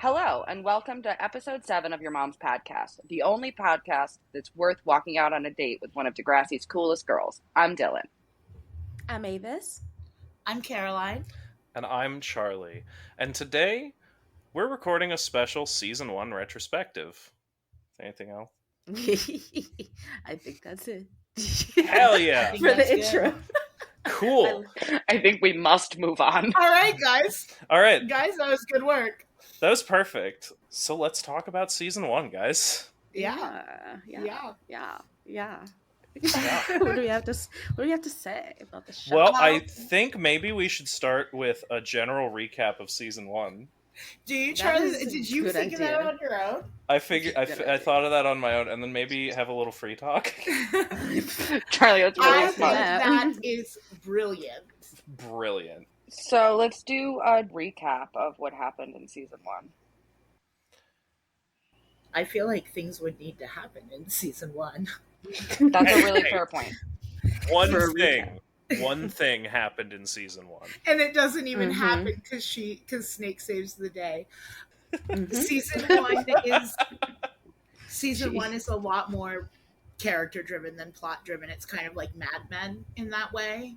Hello, and welcome to episode 7 of your mom's Pahdcast, the only podcast that's worth walking out on a date with one of Degrassi's coolest girls. I'm Dillyn. I'm Avis. I'm Caroline. And I'm Charlie. And today, we're recording a special Season 1 retrospective. Anything else? I think that's it. Hell yeah! For the intro. Cool. I think we must move on. All right, guys. All right. Guys, that was good work. That was perfect. So let's talk about Season 1, guys. Yeah. What do we have to say about the show? Well, I think maybe we should start with a general recap of Season 1. Do you, Charlie? Did you think of that on your own? I thought of that on my own, and then maybe have a little free talk. Charlie, that's really I think smart. that is brilliant. Brilliant. So let's do a recap of what happened in Season 1. I feel like things would need to happen in Season 1. That's a really fair point. One thing happened in Season 1. And it doesn't even happen because Snake saves the day. Season one is a lot more character driven than plot driven. It's kind of like Mad Men in that way.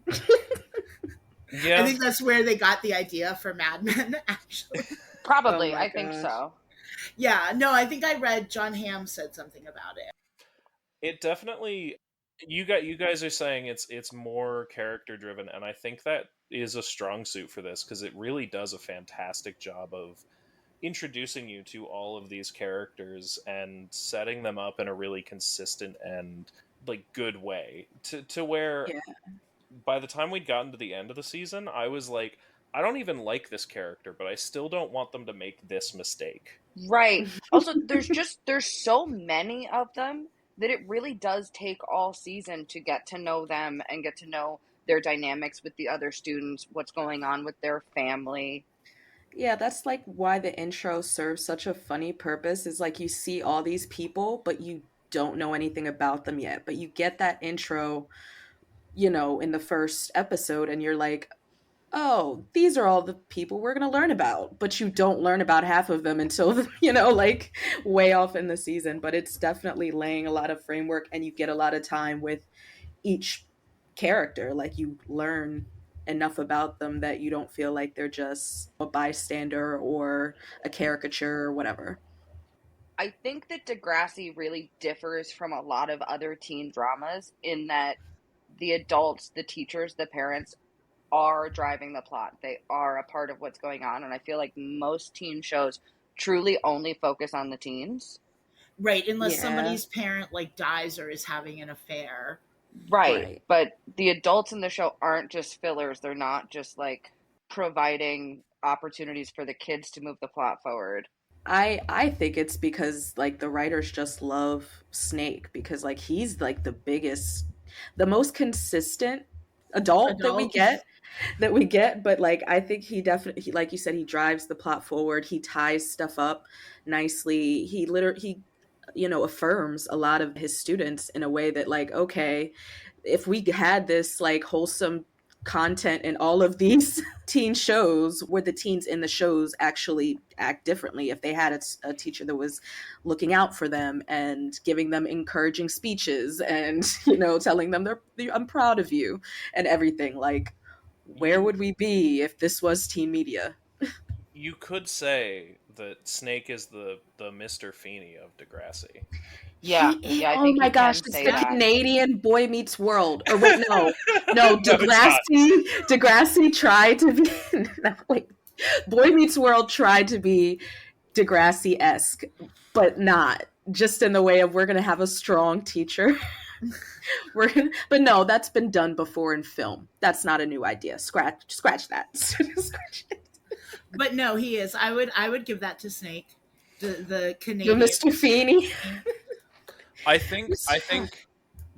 Yeah. I think that's where they got the idea for Mad Men, actually. Probably, Oh I think so. Yeah, no, I think I read John Hamm said something about it. It definitely, you guys are saying it's more character driven, and I think that is a strong suit for this, because it really does a fantastic job of introducing you to all of these characters and setting them up in a really consistent and like good way to where by the time we'd gotten to the end of the season, I was like, I don't even like this character, but I still don't want them to make this mistake. Right. Also, there's so many of them that it really does take all season to get to know them and get to know their dynamics with the other students, what's going on with their family. Yeah, that's like why the intro serves such a funny purpose, is like you see all these people, but you don't know anything about them yet. But you get that intro, in the first episode, and you're like, oh, these are all the people we're going to learn about. But you don't learn about half of them until, like way off in the season. But it's definitely laying a lot of framework, and you get a lot of time with each character. Like you learn enough about them that you don't feel like they're just a bystander or a caricature or whatever. I think that Degrassi really differs from a lot of other teen dramas in that the adults, the teachers, the parents are driving the plot. They are a part of what's going on. And I feel like most teen shows truly only focus on the teens. Right, unless somebody's parent like dies or is having an affair. Right. But the adults in the show aren't just fillers. They're not just like providing opportunities for the kids to move the plot forward. I think it's because like the writers just love Snake, because like he's like the most consistent adult that we get, but like I think he definitely, like you said, he drives the plot forward. He ties stuff up nicely. He affirms a lot of his students in a way that like, okay, if we had this like wholesome content in all of these teen shows, where the teens in the shows actually act differently, if they had a teacher that was looking out for them and giving them encouraging speeches and telling them I'm proud of you and everything, like where would we be if this was teen media? You could say that Snake is the Mr. Feeney of Degrassi. Yeah, I think my gosh, it's the Canadian Boy Meets World. Or wait, no, Degrassi tried to be Boy Meets World tried to be Degrassi-esque, but not just in the way of we're going to have a strong teacher. But no, that's been done before in film. That's not a new idea. Scratch that. Scratch it. But no, he is. I would give that to Snake, the Canadian Mr. Feeney. I think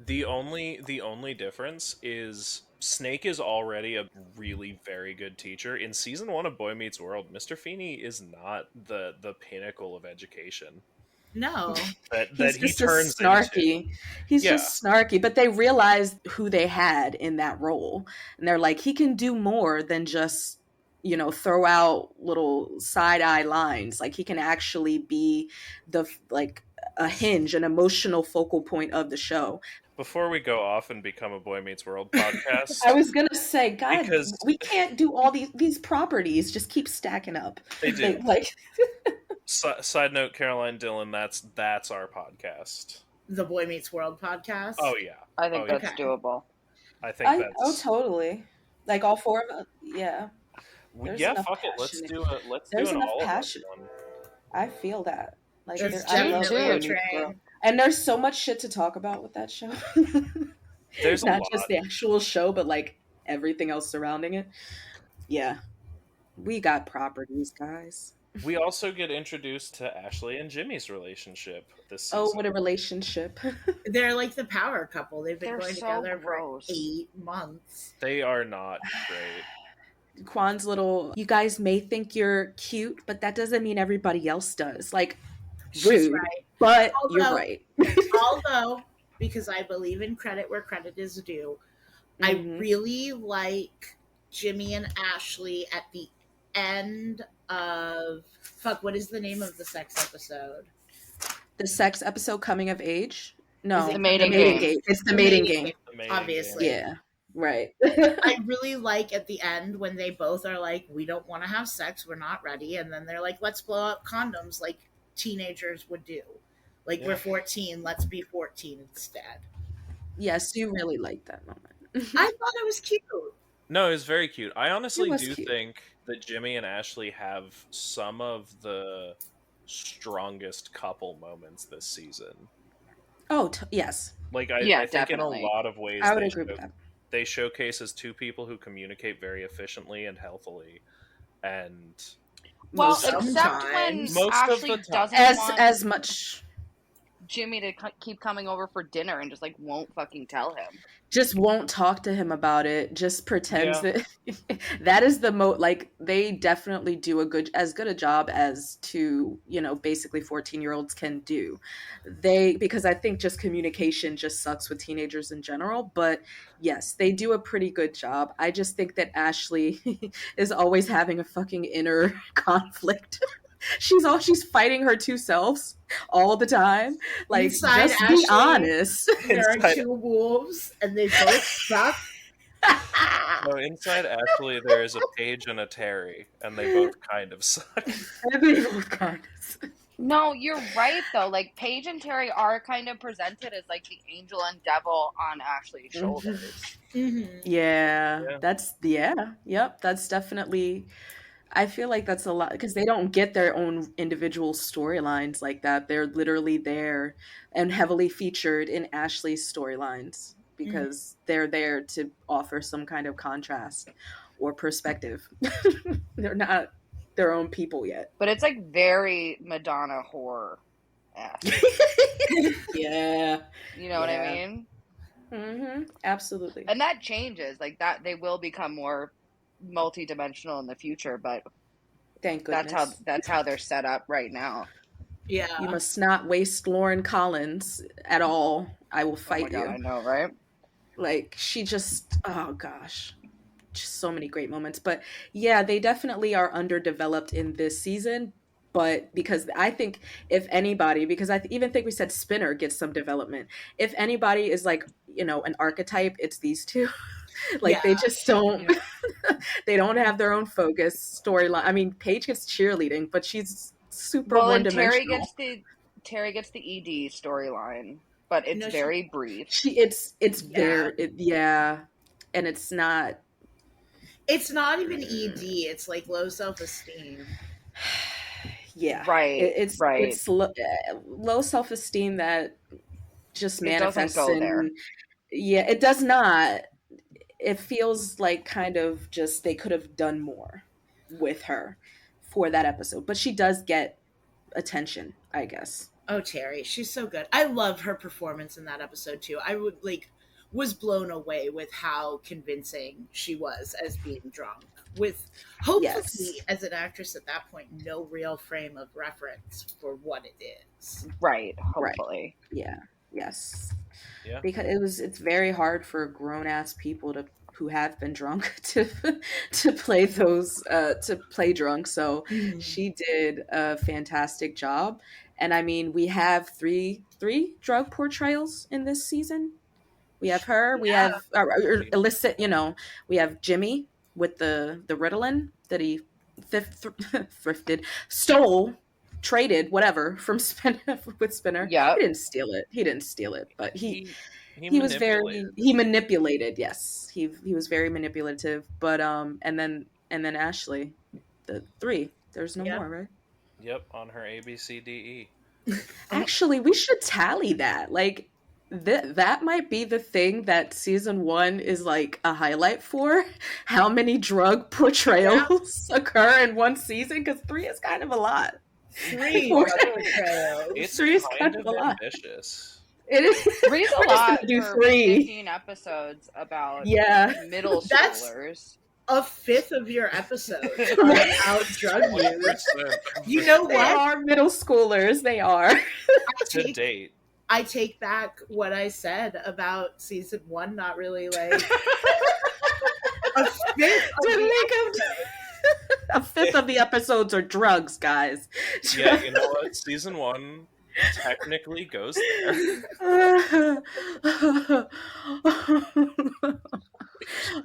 the only difference is Snake is already a really very good teacher. In season 1 of Boy Meets World, Mr. Feeney is not the pinnacle of education. No, that he's he just turns snarky. Into. He's just snarky, but they realized who they had in that role, and they're like, he can do more than just throw out little side eye lines. Like he can actually be a hinge, an emotional focal point of the show. Before we go off and become a Boy Meets World podcast, I was gonna say, God, because we can't do all these properties. Just keep stacking up. they do. Like, side note, Caroline Dillyn, that's our podcast. The Boy Meets World podcast. Oh yeah, I think that's okay. doable. I think that's totally. Like all four of us. Yeah. Yeah, fuck it. Let's do it. Let's do an all of us one. I feel that. Like, There's I love definitely Boy a Meets train. World. And there's so much shit to talk about with that show. There's not just the actual show, but like everything else surrounding it. Yeah. We got properties, guys. We also get introduced to Ashley and Jimmy's relationship this season. Oh, what a relationship. They're like the power couple. They've been They're going so together gross. for 8 months. They are not great. Kwan's little, you guys may think you're cute, but that doesn't mean everybody else does. Like, rude, right. but you're right. Although, because I believe in credit where credit is due, I really like Jimmy and Ashley at the end of what is the name of the sex episode? The sex episode, Coming of Age? No, the mating game. It's the mating game. Obviously. Yeah, right. I really like at the end when they both are like, we don't want to have sex, we're not ready, and then they're like, let's blow up condoms like teenagers would do. Like, we're 14, let's be 14 instead. Yes, you really like that moment. I thought it was cute. No, it was very cute. I honestly do cute. think that Jimmy and Ashley have some of the strongest couple moments this season. Oh, yes. Like, I think definitely. in a lot of ways I would agree with that. They showcase as two people who communicate very efficiently and healthily. And well, except when Ashley doesn't want as much Jimmy to keep coming over for dinner and just like won't fucking tell him. Just won't talk to him about it. Just pretends that that is the like they definitely do as good a job as two, basically 14-year-olds can do. Because I think just communication just sucks with teenagers in general, but yes, they do a pretty good job. I just think that Ashley is always having a fucking inner conflict. She's fighting her two selves all the time. Like, inside just Ashley, be honest. There are two wolves, and they both suck. No, inside Ashley, there is a Paige and a Terry, and they both kind of suck. No, you're right though. Like, Paige and Terry are kind of presented as like the angel and devil on Ashley's shoulders. Yeah, that's yep. That's definitely. I feel like that's a lot because they don't get their own individual storylines like that. They're literally there and heavily featured in Ashley's storylines because they're there to offer some kind of contrast or perspective. They're not their own people yet. But it's like very Madonna horror. Yeah. You know what I mean? Mm-hmm. Absolutely. And that changes. Like that, they will become more multi-dimensional in the future, but thank goodness that's how they're set up right now. Yeah, you must not waste Lauren Collins at all. I will fight you. I know, right? Like, she just, oh gosh, just so many great moments. But yeah, they definitely are underdeveloped in this season. But because I think if anybody, because I even think we said Spinner gets some development. If anybody is like, an archetype, it's these two. Like, they just don't, they don't have their own focus storyline. I mean, Paige gets cheerleading, but she's super one-dimensional. Terry gets the ED storyline, but it's very brief. It's very, and it's not. It's not even ED. It's like low self-esteem. Yeah, right. It's low self-esteem that just manifests in. There. Yeah, it does not. It feels like kind of just they could have done more with her for that episode. But she does get attention, I guess. Oh, Terry, she's so good. I love her performance in that episode too. I was blown away with how convincing she was as being drunk. With hopefully as an actress at that point, no real frame of reference for what it is. Right. Hopefully. Right. Yeah. Yes. Yeah. Because it's very hard for grown ass people to who have been drunk to play those to play drunk. So she did a fantastic job. And I mean, we have three drug portrayals in this season. We have her. We have illicit. We have Jimmy with the Ritalin that he thrifted, stole, traded, whatever from with Spinner. Yep. He didn't steal it, but he was manipulated. he manipulated. Yes, he was very manipulative. But and then Ashley, the 3. There's no more, right? Yep, on her ABCDE. Actually, we should tally that. Like, that might be the thing that season 1 is like a highlight for. How many drug portrayals occur in one season? Because 3 is kind of a lot. 3 drug portrayals. It's 3 is kind of ambitious. It is. 3's a lot do for 3. 15 episodes about middle schoolers. A fifth of your episode about drug use. You know what? They are middle schoolers. They are. To date. I take back what I said about season 1 not really like a fifth a fifth of the episodes are drugs, guys. Yeah, you know what? Season 1 technically goes there.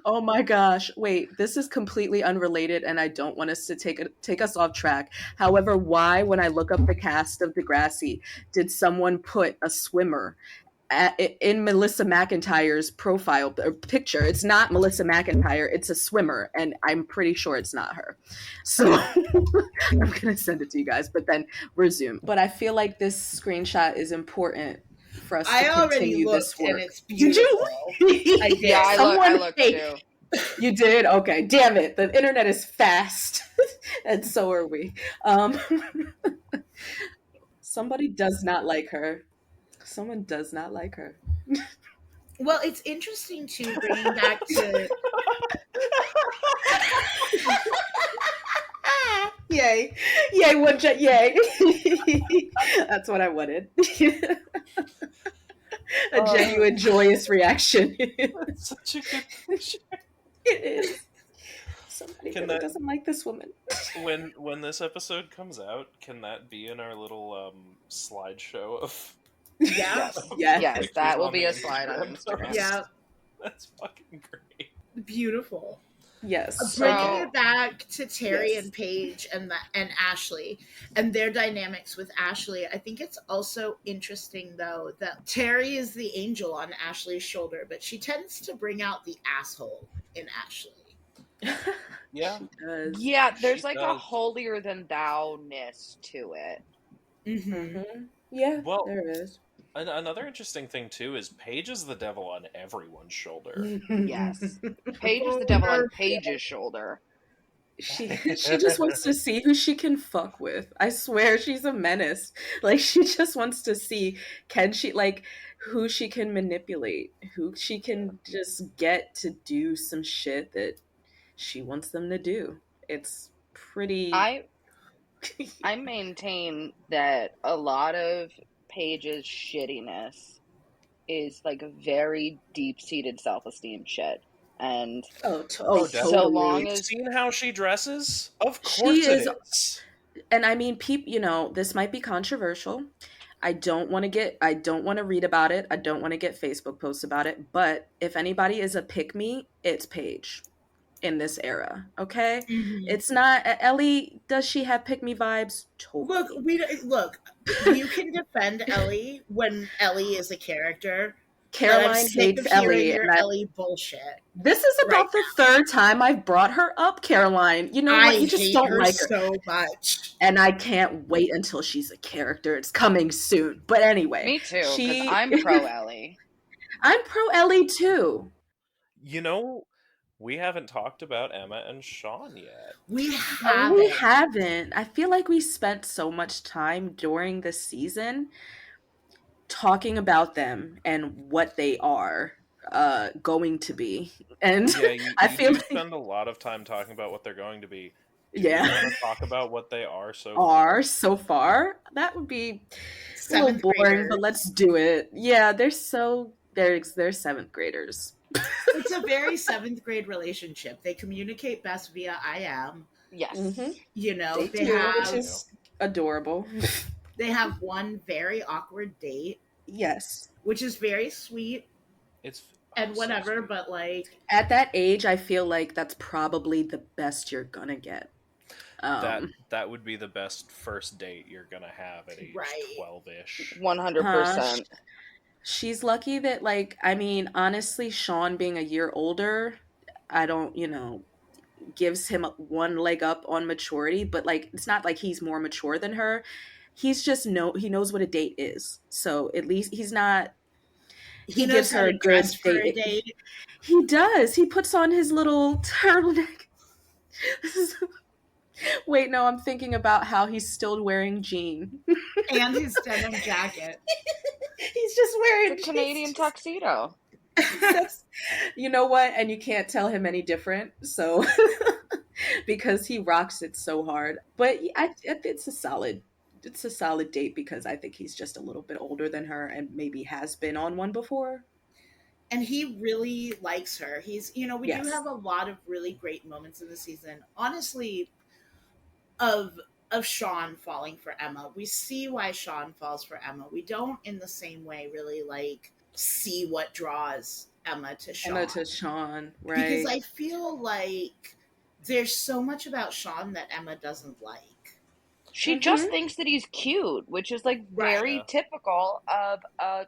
Oh my gosh. Wait, this is completely unrelated and I don't want us to take us off track. However, why, when I look up the cast of Degrassi, did someone put a swimmer in Melissa McIntyre's profile or picture? It's not Melissa McIntyre, it's a swimmer, and I'm pretty sure it's not her. So I'm gonna send it to you guys, but then resume. But I feel like this screenshot is important for us to continue this work. And it's beautiful. Did you? I did. Yeah, I looked too. You did? Okay. Damn it. The internet is fast. And so are we. Somebody does not like her. Someone does not like her. Well, it's interesting to bring back to... Yay. Yay, one jet, yay. That's what I wanted. A genuine, joyous reaction. That's such a good picture. It is. Somebody really doesn't like this woman. When this episode comes out, can that be in our little slideshow of... Yes, that will be a slide on Instagram. Yeah. That's fucking great. Beautiful. Yes. Bringing it back to Terry and Paige and Ashley and their dynamics with Ashley, I think it's also interesting, though, that Terry is the angel on Ashley's shoulder, but she tends to bring out the asshole in Ashley. Yeah. Yeah, there's like a holier than thou-ness to it. Mm-hmm. Yeah, well, there is. Another interesting thing, too, is Paige is the devil on everyone's shoulder. Yes. Paige is the devil on Paige's shoulder. She just wants to see who she can fuck with. I swear she's a menace. Like, she just wants to see, can she, like, who she can manipulate, who she can just get to do some shit that she wants them to do. It's pretty... I maintain that a lot of Paige's shittiness is like a very deep-seated self-esteem shit. And totally. So long as... Seen how she dresses? Of course it is. And I mean, this might be controversial. I don't want to read about it. I don't want to get Facebook posts about it. But if anybody is a pick-me, it's Paige in this era. Okay? Mm-hmm. It's not... Ellie, does she have pick-me vibes? Totally. Look, you can defend Ellie when Ellie is a character. Caroline hates Ellie. Ellie bullshit. This is about the third time I've brought her up, Caroline. You know what? You just don't like her so much. And I can't wait until she's a character. It's coming soon. But anyway. Me too, because I'm pro Ellie. I'm pro Ellie too. You know, we haven't talked about Emma and Sean yet. We haven't. We haven't. I feel like we spent so much time during the season talking about them and what they are going to be. And I feel like spend a lot of time talking about what they're going to be. Do you want to talk about what they are so far? That would be a little boring, but let's do it. Yeah, they're 7th graders. It's a very seventh grade relationship. They communicate best via I am. Yes. Mm-hmm. You know, They do, which is adorable. They have one very awkward date. Yes. Which is very sweet. It's and whatever, so but like at that age, I feel like that's probably the best you're gonna get. That would be the best first date you're gonna have at age 12-ish. 100%. She's lucky that, like, I mean, honestly, Sean being a year older, I don't, gives him one leg up on maturity, but like, it's not like he's more mature than her. He's just he knows what a date is. So at least he's not. He knows gives how her to a good dress for a date. date. He does. He puts on his little turtleneck. Wait, no, I'm thinking about how he's still wearing jean. And his denim jacket. He's just wearing the Canadian tuxedo. You know what? And you can't tell him any different. So, because he rocks it so hard. But it's a solid date because I think he's just a little bit older than her and maybe has been on one before. And he really likes her. He's, we do have a lot of really great moments in the season. Honestly, of Sean falling for Emma. We see why Sean falls for Emma. We don't in the same way really like see what draws Emma to Sean. Right. Because I feel like there's so much about Sean that Emma doesn't like. She just thinks that he's cute, which is like very typical of a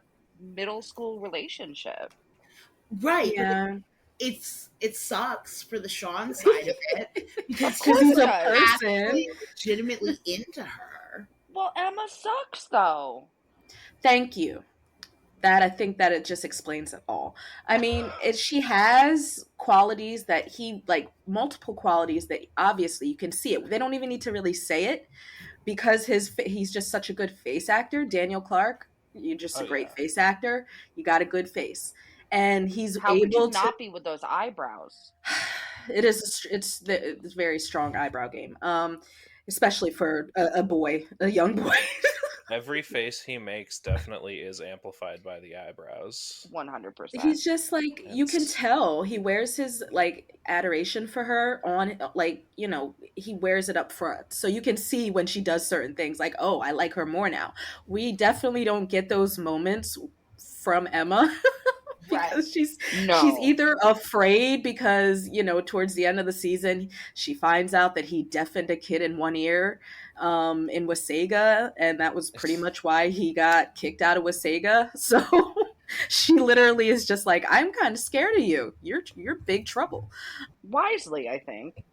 middle school relationship. Right. Yeah. It sucks for the Sean side of it because he's a person legitimately into her. Well, Emma sucks though. Thank you. I think that it just explains it all. I mean, she has qualities that multiple qualities that obviously you can see it. They don't even need to really say it because he's just such a good face actor. Daniel Clark, you're just a great face actor. You got a good face. And he's How could you not be with those eyebrows? It's very strong eyebrow game, especially for a young boy. Every face he makes definitely is amplified by the eyebrows. 100%. He's just like, you can tell he wears his like adoration for her on, like, he wears it up front, so you can see when she does certain things, like, oh, I like her more now. We definitely don't get those moments from Emma. Because she's either afraid because, towards the end of the season, she finds out that he deafened a kid in one ear in Wasaga, and that was pretty much why he got kicked out of Wasaga. So she literally is just like, I'm kind of scared of you. You're big trouble. Wisely, I think.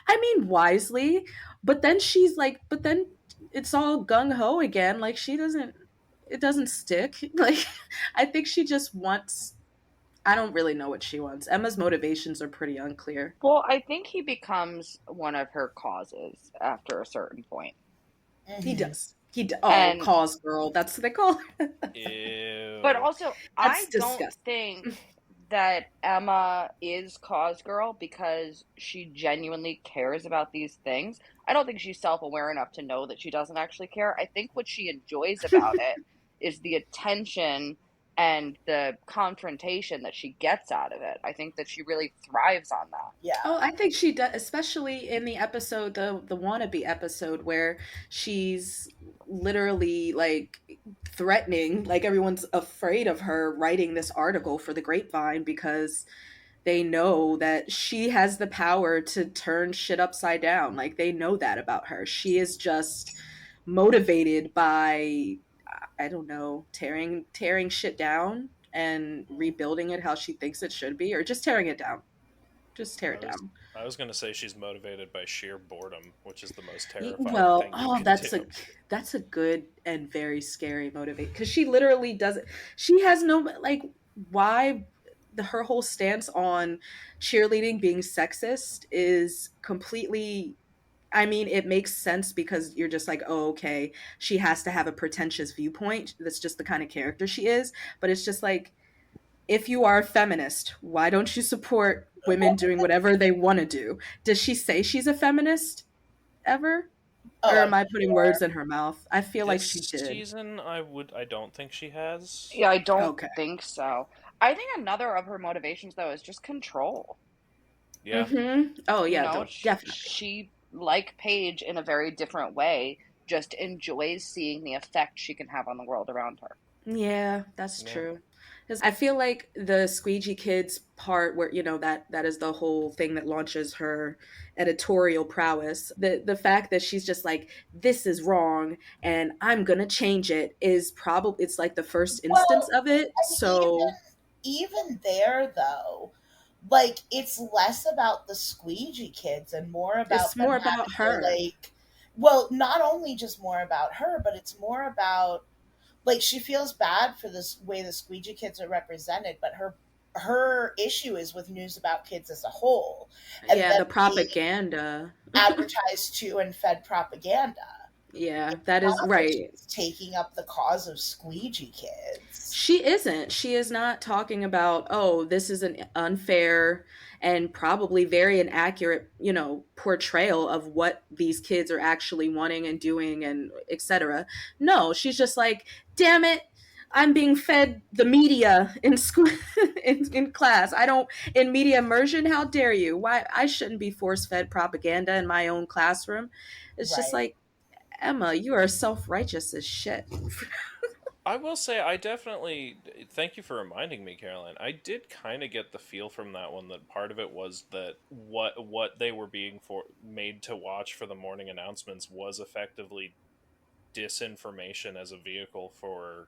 I mean, wisely, but then she's like, it's all gung-ho again. Like, it doesn't stick. Like, I think she just wants, I don't really know what she wants. Emma's motivations are pretty unclear. Well, I think he becomes one of her causes after a certain point. He does. Cause girl. That's what they call her. Ew. But also, I disgusting. don't think that Emma is cause girl because she genuinely cares about these things. I don't think she's self-aware enough to know that she doesn't actually care. I think what she enjoys about it is the attention and the confrontation that she gets out of it. I think that she really thrives on that. Yeah. Oh, I think she does, especially in the episode, the wannabe episode, where she's literally like threatening, like everyone's afraid of her writing this article for the Grapevine because they know that she has the power to turn shit upside down. Like, they know that about her. She is just motivated by, I don't know, tearing shit down and rebuilding it how she thinks it should be, or just tearing it down. Just tear it down. I was going to say she's motivated by sheer boredom, which is the most terrifying thing you can do. That's a good and very scary motivate, because she literally doesn't. She has no, like, why her whole stance on cheerleading being sexist is completely, I mean, it makes sense because you're just like, oh, okay, she has to have a pretentious viewpoint. That's just the kind of character she is. But it's just like, if you are a feminist, why don't you support women doing whatever they want to do? Does she say she's a feminist ever? Or am I putting words in her mouth? I feel like she did. This season, I don't think she has. Yeah, I don't think so. I think another of her motivations, though, is just control. Yeah. Mm-hmm. Oh, You yeah, know, definitely. she, like Paige in a very different way, just enjoys seeing the effect she can have on the world around her. Yeah, that's Yeah. true. Because I feel like the Squeegee Kids part, where that is the whole thing that launches her editorial prowess. The fact that she's just like, this is wrong and I'm gonna change it, is probably, it's like the first instance Well, of it. and So even there though, like it's less about the squeegee kids and more it's about them more having about to her. like, well, not only just more about her, but it's more about, like, she feels bad for this way the squeegee kids are represented, but her issue is with news about kids as a whole, and Yeah, then the propaganda. advertised to and fed propaganda. Yeah, It's that is not that right. she's taking up the cause of squeegee kids. She isn't. She is not talking about, oh, this is an unfair and probably very inaccurate, portrayal of what these kids are actually wanting and doing and etc. No, she's just like, damn it, I'm being fed the media in school, in class. I don't, in media immersion, how dare you? Why I shouldn't be force fed propaganda in my own classroom. It's just Right. like, Emma, you are self-righteous as shit. I will say, I definitely thank you for reminding me, Caroline. I did kind of get the feel from that one that part of it was that what they were being made to watch for the morning announcements was effectively disinformation as a vehicle for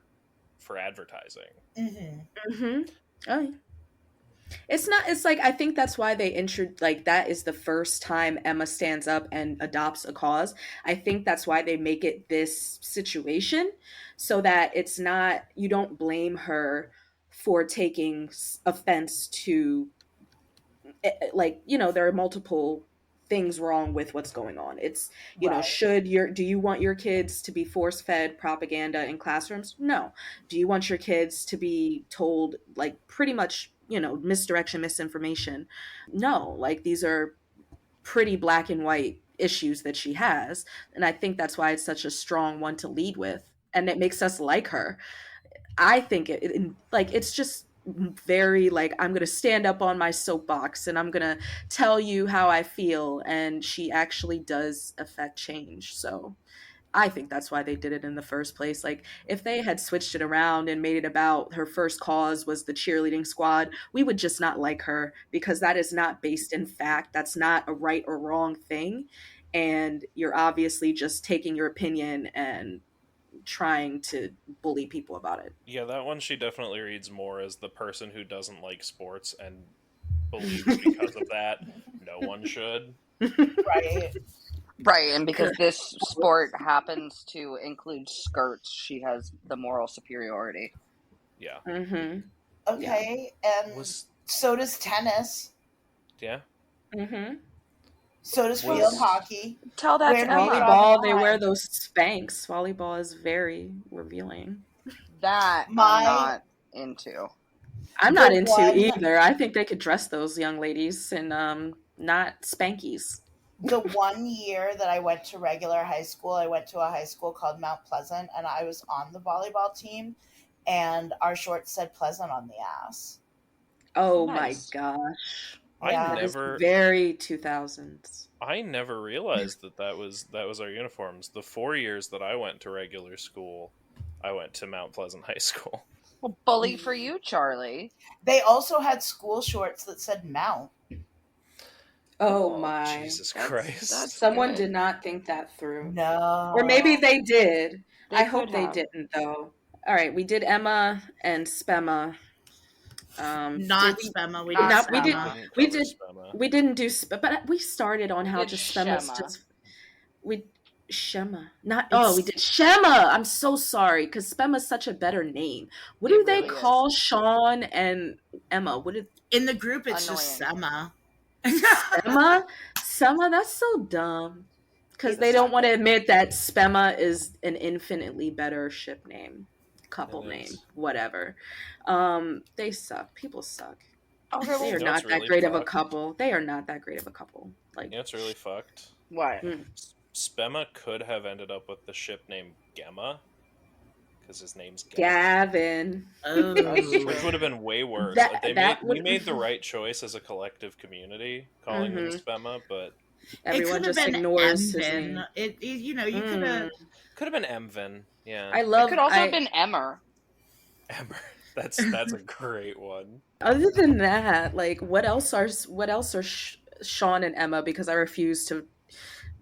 advertising. Mm-hmm. Mm-hmm. Oh, yeah. It's not, it's like, I think that's why they like, that is the first time Emma stands up and adopts a cause. I think that's why they make it this situation, so that it's not, you don't blame her for taking offense to, like, there are multiple things wrong with what's going on. It's, Right. do you want your kids to be force fed propaganda in classrooms? No. Do you want your kids to be told, like, pretty much, misdirection, misinformation? No. Like, these are pretty black and white issues that she has, and I think that's why it's such a strong one to lead with, and it makes us like her. I think like, it's just very like, I'm gonna stand up on my soapbox and I'm gonna tell you how I feel, and she actually does affect change. So I think that's why they did it in the first place. Like, if they had switched it around and made it about her first cause was the cheerleading squad, we would just not like her, because that is not based in fact. That's not a right or wrong thing, and you're obviously just taking your opinion and trying to bully people about it. Yeah, that one she definitely reads more as the person who doesn't like sports and believes because of that no one should. Right. Right, and because this sport happens to include skirts, she has the moral superiority. Yeah. Mm-hmm. Okay, and so does tennis. Yeah. Mm-hmm. So does field hockey. Tell that Where to do we Emma. draw the Volleyball, they wear line? those Spanx. Volleyball is very revealing. That I'm My not into. I'm the not into one either. I think they could dress those young ladies in not Spankies. the 1 year that I went to regular high school, I went to a high school called Mount Pleasant, and I was on the volleyball team, and our shorts said Pleasant on the ass. Oh my Nice. gosh. Yeah. That is very 2000s. I never realized that was our uniforms. The 4 years that I went to regular school, I went to Mount Pleasant High School. Well, bully for you, Charlie. They also had school shorts that said Mount. Oh my. Jesus Christ. That's Someone good. did not think that through. No. Or maybe they did. They I hope could they have. didn't, though. All right, we did Emma and Spemma. Not Spemma. We Not did We did. Spemma. We Cover did. Spemma. We didn't do. But we started on how Did just Spemma's Shemma. just. We Shemma. Not. It's- Oh, we did Shemma. I'm so sorry, because Spemma's such a better name. What It do they really call Sean and Emma? What did In the group, it's just Annoying. Semma. Spemma? Spemma. That's so dumb. Because It's they don't not want to good. admit that Spemma is an infinitely better ship name, couple It name, is. whatever. They suck. People suck. Okay, They well, are You know not what's that really great of a fucked? couple. They are not that great of a couple. Like, You know what's really fucked? what? mm. Spemma could have ended up with the ship name Gemma, because his name's Gavin. Oh. Which would have been way worse. We made the right choice as a collective community calling him Spemma, but everyone just ignores his name. You could have been Emvin. Yeah, it could also have been Emmer. Emmer. That's a great one. Other than that, like what else are Sean and Emma? Because I refuse to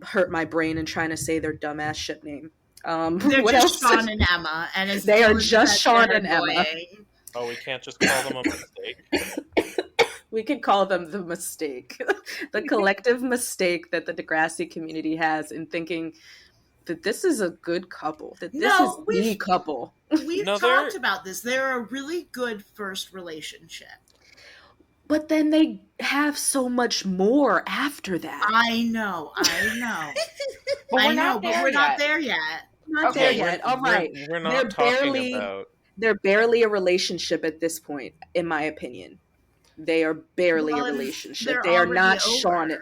hurt my brain in trying to say their dumbass ship name. They're what just else? Sean and Emma, and they are just Sean and Emma. Oh, we can't just call them a mistake. We could call them the mistake, the collective mistake that the Degrassi community has in thinking that this is a good couple, that this is the couple. We've talked about this. They're a really good first relationship. But then they have so much more after that. I know. But we're not there yet. Not there yet. All right. We're not talking about... They're barely a relationship at this point, in my opinion. They are barely a relationship. They are not Sean.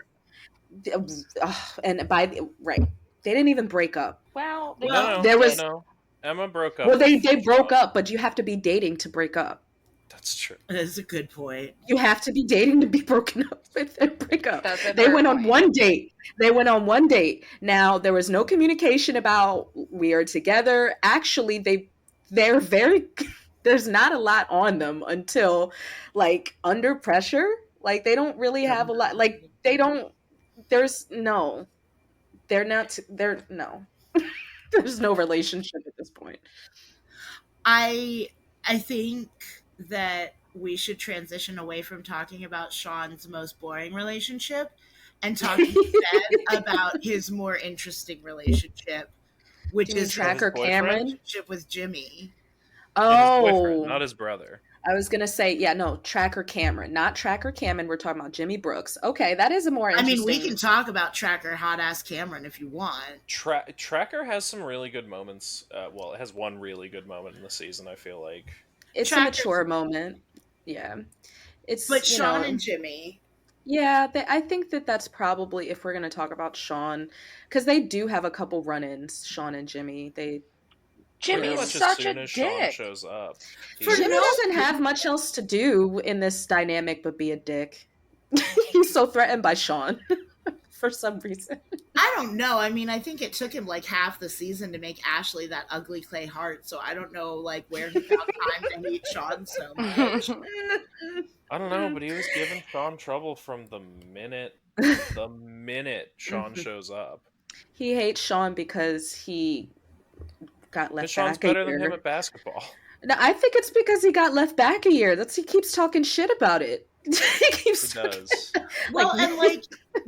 And right. They didn't even break up. Well, no. Emma broke up. Well, they broke up, but you have to be dating to break up. That's true. That's a good point. You have to be dating to be broken up with and break up. They went on one date. Now, there was no communication about we are together. Actually, they're very... There's not a lot on them until, like, under pressure. Like, they don't really have a lot. Like, they don't... There's no... They're not... They're... No. There's no relationship at this point. I think that we should transition away from talking about Sean's most boring relationship and talk instead about his more interesting relationship, which is Tracker Cameron relationship with Jimmy. Oh, not his brother. I was gonna say, Tracker Cameron, not Tracker Cameron. We're talking about Jimmy Brooks. Okay, that is a more interesting... we can talk about Tracker hot ass Cameron if you want. Tracker has some really good moments. It has one really good moment in the season, I feel like. It's a mature moment. Yeah. But Sean and Jimmy... Yeah, I think that's probably, if we're going to talk about Sean, because they do have a couple run-ins, Sean and Jimmy. Jimmy's such a dick. Sean shows up. Jimmy doesn't have much else to do in this dynamic but be a dick. He's so threatened by Sean for some reason. I don't know. I mean, I think it took him like half the season to make Ashley that ugly clay heart, so I don't know like where he found time to hate Sean so much. I don't know, but he was giving Sean trouble from the minute Sean shows up. He hates Sean because he got left Sean's back a year. better than him at basketball. No, I think it's because he got left back a year. He keeps talking shit about it. He does.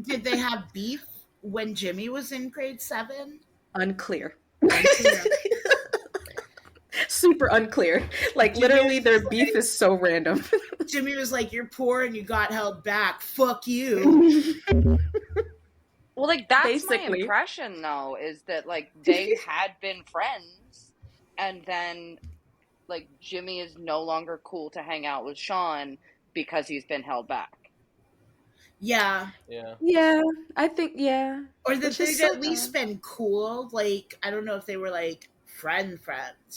Did they have beef when Jimmy was in grade 7? Unclear. Super unclear. Like, Jimmy, literally, their beef is so random. Jimmy was like, "You're poor and you got held back. Fuck you." Well, like, that's basically my impression, though, is that, like, they had been friends, and then, like, Jimmy is no longer cool to hang out with Sean because he's been held back. Yeah. Yeah, I think, yeah. Or that they'd at least been cool. Like, I don't know if they were, like, friends,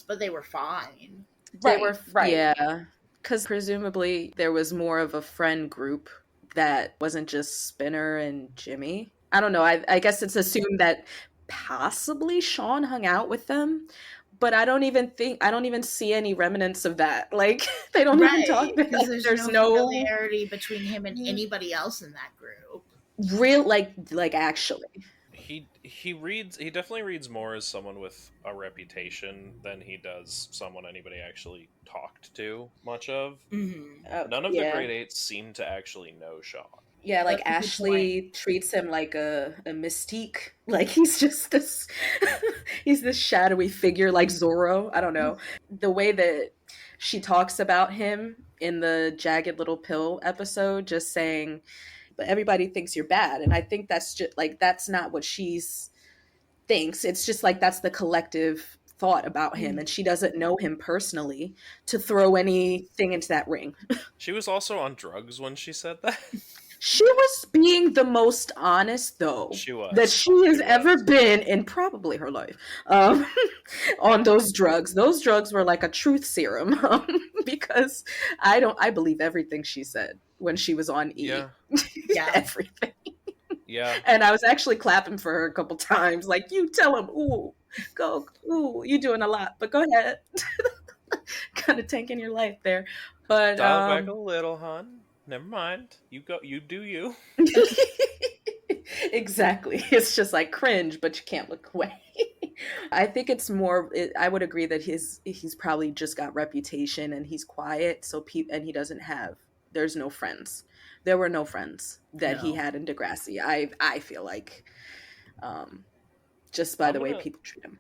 but they were fine. They were, right. Yeah. Because presumably there was more of a friend group that wasn't just Spinner and Jimmy. I don't know. I guess it's assumed that possibly Sean hung out with them, but I don't even see any remnants of that. Like, they don't even talk. Because there's no familiarity between him and anybody else in that group. Real, like actually. He definitely reads more as someone with a reputation than he does someone anybody actually talked to much of. Mm-hmm. None of the grade 8s seem to actually know Sean. Yeah, like Ashley treats him like a mystique. Like he's just this he's this shadowy figure like Zorro. I don't know. The way that she talks about him in the Jagged Little Pill episode, just saying, but everybody thinks you're bad. And I think that's just like, that's not what she's thinks. It's just like, that's the collective thought about him. And she doesn't know him personally to throw anything into that ring. She was also on drugs when she said that. She was being the most honest, though, She was. that she has ever been in probably her life on those drugs. Those drugs were like a truth serum because I believe everything she said when she was on E. Yeah. Everything. Yeah. And I was actually clapping for her a couple times. Like, you tell him, ooh, go, ooh, you're doing a lot, but go ahead. Kind of tanking your life there. But dial back a little, hon. Never mind. You go. You do you. Exactly. It's just like cringe, but you can't look away. I think it's more. I would agree that he's probably just got reputation and he's quiet. So and he doesn't have. There's no friends. There were no friends that he had in Degrassi. I feel like, just by the way people treat him.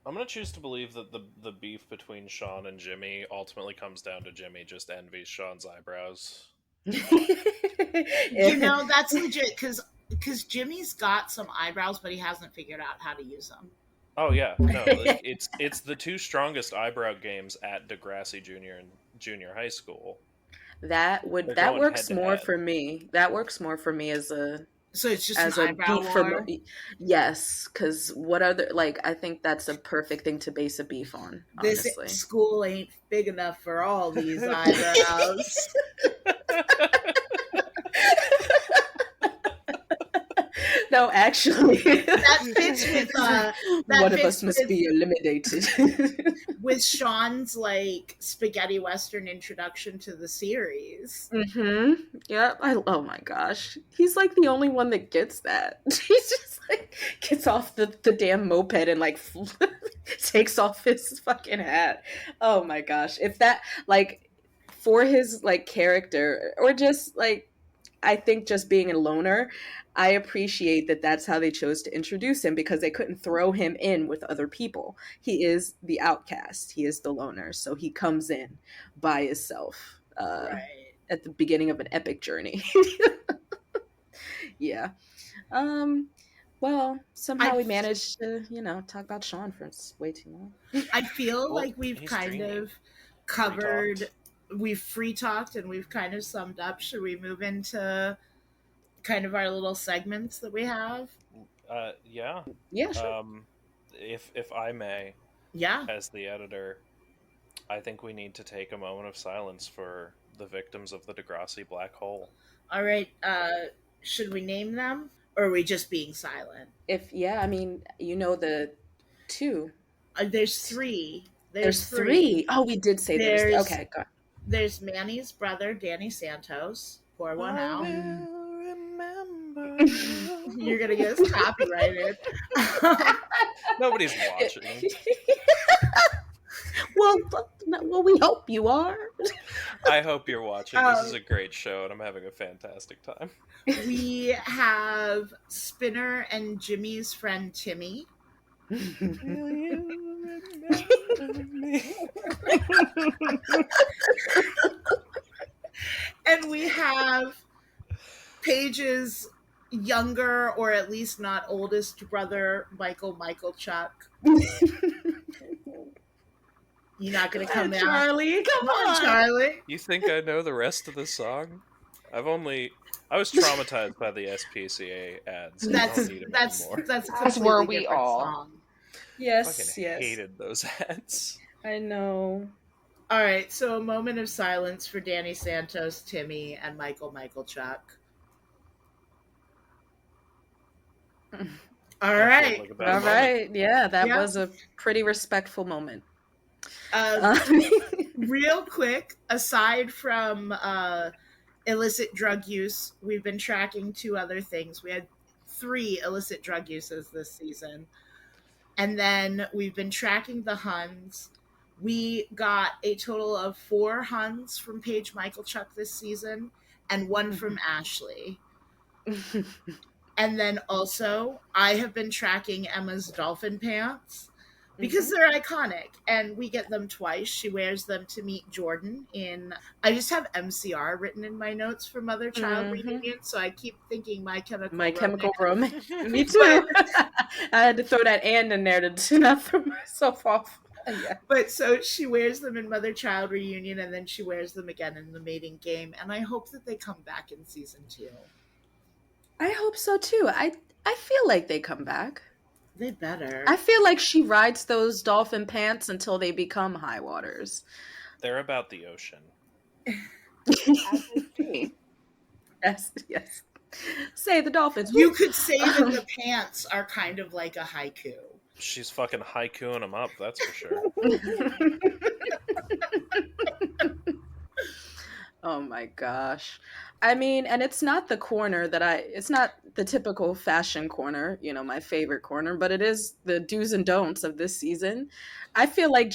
I'm gonna choose to believe that the beef between Sean and Jimmy ultimately comes down to Jimmy just envies Sean's eyebrows. You know, that's legit because Jimmy's got some eyebrows, but he hasn't figured out how to use them. Oh yeah, no, it's the two strongest eyebrow games at Degrassi Junior High School. That works more for me. That works more for me as a. So it's just as an eyebrow war? For, yes, because what other, like, I think that's a perfect thing to base a beef on, honestly. This school ain't big enough for all these eyebrows. No, actually. That fits with... one of us must be eliminated. With Sean's, like, spaghetti western introduction to the series. Mm-hmm. Yep. Oh my gosh. He's like the only one that gets that. He's just like, gets off the damn moped and like takes off his fucking hat. Oh my gosh. If that, like, for his like character, or just like, I think just being a loner, I appreciate that that's how they chose to introduce him, because they couldn't throw him in with other people. He is the outcast. He is the loner. So he comes in by himself at the beginning of an epic journey. Yeah. Well, somehow we managed to, talk about Sean for way too long. I feel like we've kind of covered, we've free talked and we've kind of summed up. Should we move into kind of our little segments that we have? Yeah. Yeah, sure. If I may, as the editor, I think we need to take a moment of silence for the victims of the Degrassi black hole. All right. Should we name them, or are we just being silent? The two. There's three. There's three. Oh, we did say there's okay. Go on. There's Manny's brother, Danny Santos. Pour one out. You're gonna get us copyrighted. Nobody's watching. Well, we hope you are. I hope you're watching. This is a great show, and I'm having a fantastic time. We have Spinner and Jimmy's friend Timmy. And we have Paige's younger, or at least not oldest brother, Michael Chuck. You're not gonna come out, Charlie. Come on, Charlie. You think I know the rest of the song? I was traumatized by the SPCA ads. That's were we all. Song. Yes, I hated those ads. I know. All right, so a moment of silence for Danny Santos, Timmy, and Michael Chuck. All right. Yeah, that was a pretty respectful moment. Real quick, aside from illicit drug use, we've been tracking two other things. We had 3 illicit drug uses this season. And then we've been tracking the Huns. We got a total of 4 Huns from Paige Michael Chuck this season, and 1 from Ashley. And then also, I have been tracking Emma's dolphin pants, because they're iconic, and we get them twice. She wears them to meet Jordan in... I just have MCR written in my notes for Mother-Child Reunion, so I keep thinking My Chemical Romance. Me too. I had to throw that "and" in there to not throw myself off. Yeah. But so she wears them in Mother-Child Reunion, and then she wears them again in the mating game, and I hope that they come back in season 2. I hope so too. I feel like they come back. They better. I feel like she rides those dolphin pants until they become high waters. They're about the ocean. Yes. Say the dolphins. You could say that the pants are kind of like a haiku. She's fucking haikuing them up, that's for sure. Oh my gosh. I mean, and it's not the corner it's not the typical fashion corner, my favorite corner, but it is the do's and don'ts of this season. I feel like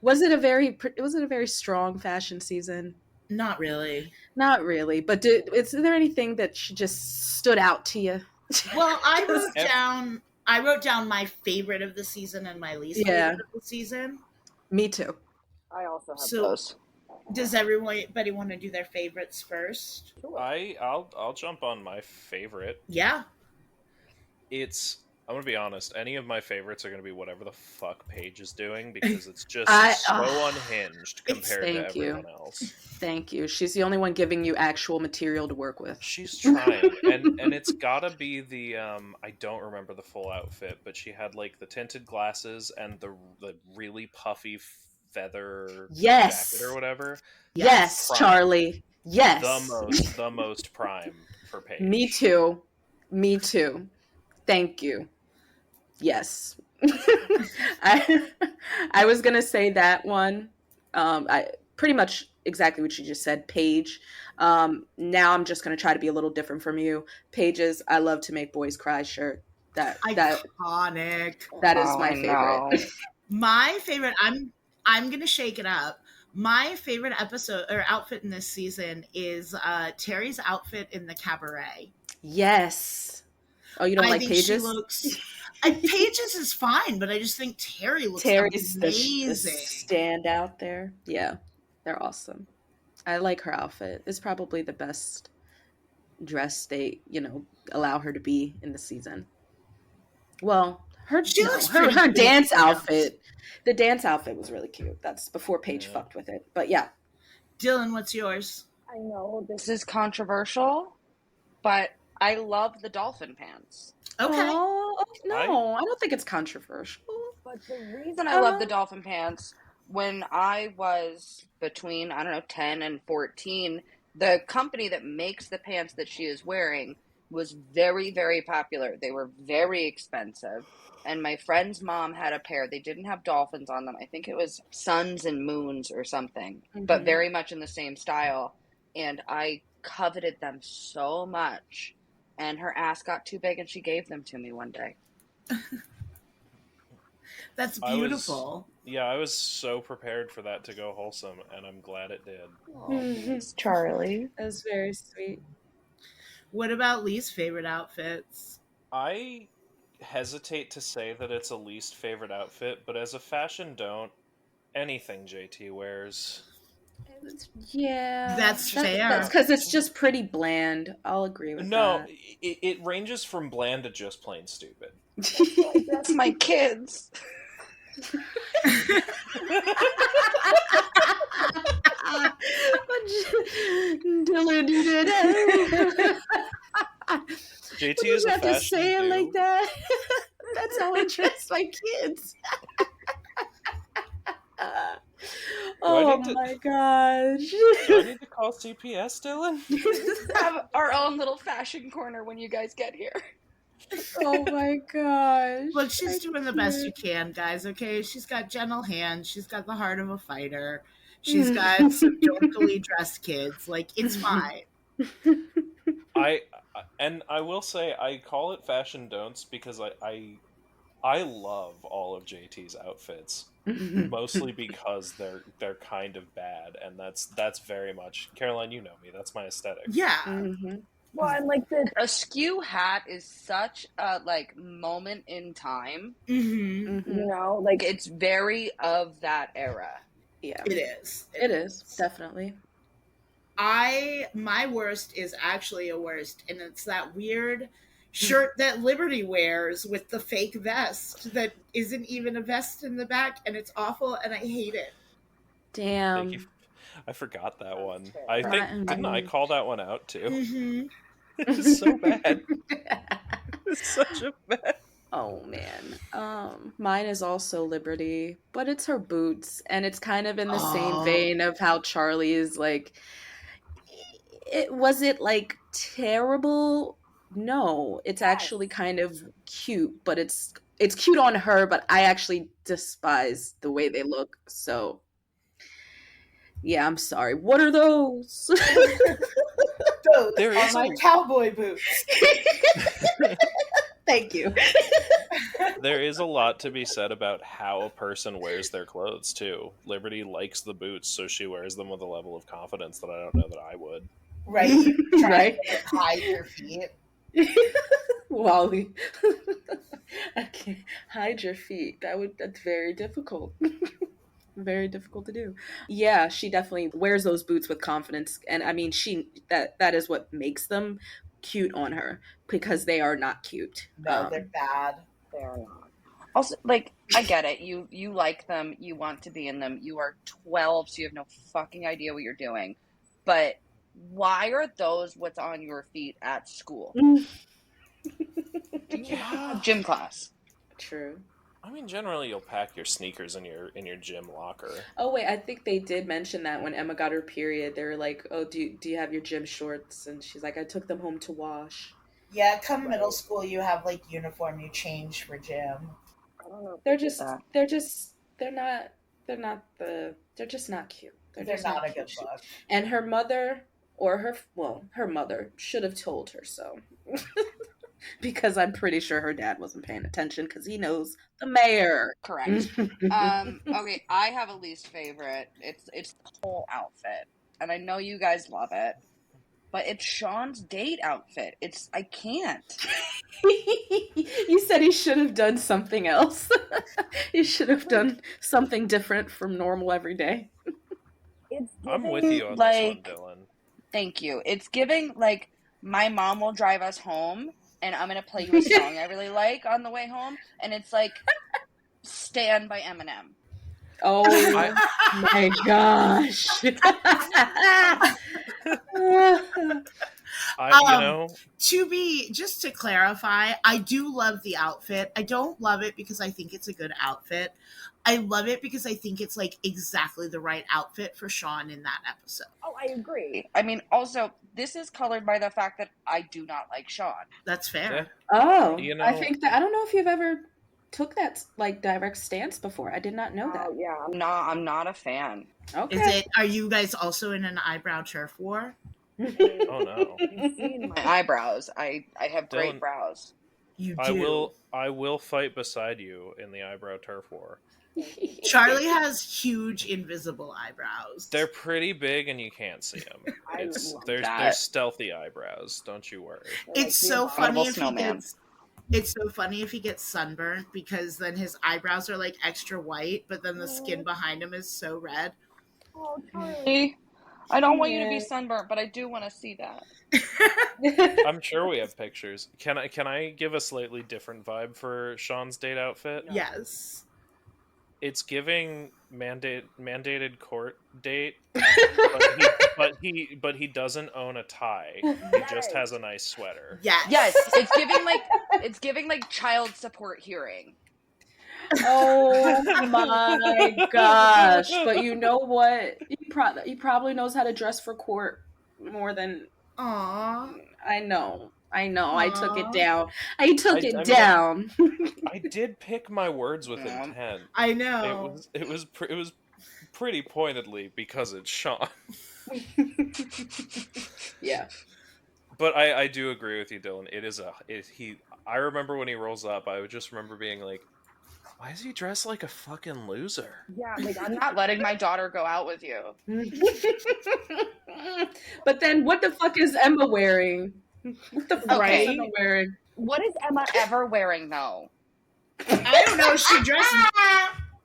was it a very strong fashion season? Not really. Not really, but is there anything that just stood out to you? Well, I wrote down my favorite of the season and my least favorite of the season. Me too. I also have those. Does everybody want to do their favorites first? Sure. I'll jump on my favorite. Yeah. I'm gonna be honest, any of my favorites are gonna be whatever the fuck Paige is doing, because it's just so unhinged compared to everyone else. Thank you. She's the only one giving you actual material to work with. She's trying. and it's gotta be the I don't remember the full outfit, but she had like the tinted glasses and the really puffy feather jacket or whatever. Yes, prime. Charlie. Yes. The most prime for Paige. Me too. Thank you. Yes. I was gonna say that one. I pretty much exactly what you just said, Paige. Now I'm just gonna try to be a little different from you. Paige's "I love to make boys cry" shirt. Iconic. That is my favorite. My favorite. I'm gonna shake it up. My favorite episode or outfit in this season is Terry's outfit in the cabaret. Yes. Oh, you don't like Paige's? Paige's is fine, but I just think Terry's amazing. The standout there. Yeah, they're awesome. I like her outfit. It's probably the best dress they, allow her to be in the season. Well, her dance outfit. The dance outfit was really cute. That's before Paige fucked with it. But yeah. Dylan, what's yours? I know this is controversial, but I love the dolphin pants. Okay. Oh, no, I don't think it's controversial. But the reason I love the dolphin pants, when I was between, 10 and 14, the company that makes the pants that she is wearing was very, very popular. They were very expensive. And my friend's mom had a pair. They didn't have dolphins on them. I think it was suns and moons or something, but very much in the same style. And I coveted them so much. And her ass got too big and she gave them to me one day. That's beautiful. I was so prepared for that to go wholesome, and I'm glad it did. It's Charlie. That was very sweet. What about least favorite outfits? I hesitate to say that it's a least favorite outfit, but as a fashion don't, anything JT wears. Yeah, that's fair. That's because it's just pretty bland. I'll agree with that. No, it ranges from bland to just plain stupid. That's my kids. Dylan, you did it. JT is a fashion have to say it dude. like that. That's how I dress my kids. Oh my gosh. Do I need to call CPS, Dylan? Have our own little fashion corner when you guys get here. Oh my gosh. Look, she's doing the best she can, guys, okay? She's got gentle hands. She's got the heart of a fighter. She's got some dorkily dressed kids. Like, it's fine. I will say, I call it fashion don'ts because I love all of JT's outfits. Mostly because they're kind of bad, and that's very much Caroline, you know me, that's my aesthetic. Yeah. Well, and like the askew hat is such a moment in time. Like it's very of that era. Yeah, it is. It is definitely. My worst is actually a worst, and it's that weird shirt that Liberty wears with the fake vest that isn't even a vest in the back, and it's awful, and I hate it. Damn. I forgot that one. I think didn't I call that one out too? Mm-hmm. It's so bad. It's such a bad. Oh man. Mine is also Liberty, but it's her boots, and it's kind of in the same vein of how Charlie is like. Was it like terrible? No, it's actually kind of cute, but it's cute on her, but I actually despise the way they look. So yeah, I'm sorry. What are those? Those are my cowboy boots. Thank you. There is a lot to be said about how a person wears their clothes too. Liberty likes the boots, so she wears them with a level of confidence that I don't know that I would. Right, right. To hide your feet. Wally, I can't hide your feet. That's very difficult. Very difficult to do. Yeah, she definitely wears those boots with confidence, and I mean, that is what makes them cute on her, because they are not cute. No, they're bad. They are not. Also, like, I get it. You like them. You want to be in them. You are 12, so you have no fucking idea what you're doing. But why are those what's on your feet at school? Yeah. Gym class. True. I mean, generally, you'll pack your sneakers in your gym locker. Oh wait, I think they did mention that when Emma got her period. They were like, "Oh, do you have your gym shorts?" And she's like, "I took them home to wash." Yeah, come middle school, you have like uniform you change for gym. They're just not cute. They're not a good look. And her mother, or her mother should have told her so. Because I'm pretty sure her dad wasn't paying attention, because he knows the mayor. Correct. Okay, I have a least favorite. It's the whole outfit, and I know you guys love it, but it's Sean's date outfit. I can't. You said he should have done something else. He should have done something different from normal every day. I'm with you on this one, Dylan. Thank you. It's giving, like, my mom will drive us home, and I'm going to play you a song I really like on the way home, and it's like Stand by Eminem. Oh my gosh. Just to clarify, I do love the outfit. I don't love it because I think it's a good outfit. I love it because I think it's like exactly the right outfit for Sean in that episode. Oh, I agree. I mean, also, this is colored by the fact that I do not like Sean. That's fair. Yeah. Oh, I think that I don't know if you've ever took that like direct stance before. I did not know that. Yeah, I'm not a fan. Okay. Are you guys also in an eyebrow turf war? Oh no. You've seen my eyebrows. I have great brows. You do. I will fight beside you in the eyebrow turf war. Charlie has huge invisible eyebrows. They're pretty big and you can't see them. They're stealthy eyebrows. Don't you worry. It's so funny if he gets sunburnt, because then his eyebrows are like extra white, but then the skin behind him is so red. Oh, Charlie. I don't want you to be sunburnt, but I do want to see that. I'm sure we have pictures. Can I give a slightly different vibe for Sean's date outfit? Yes. It's giving mandated court date, but he doesn't own a tie. He just has a nice sweater. Yes. It's giving like child support hearing. Oh my gosh! But you know what? He probably knows how to dress for court more than. Aww. I know. Aww. I took it down. I did pick my words with intent. I know. It was pretty pointedly because it's Sean. Yeah. But I do agree with you, Dylan. I remember when he rolls up, I would just remember being like, why is he dressed like a fucking loser? Yeah, like, I'm not letting my daughter go out with you. But then what the fuck is Emma wearing? What the fuck is Emma wearing? What is Emma ever wearing, though? I don't know.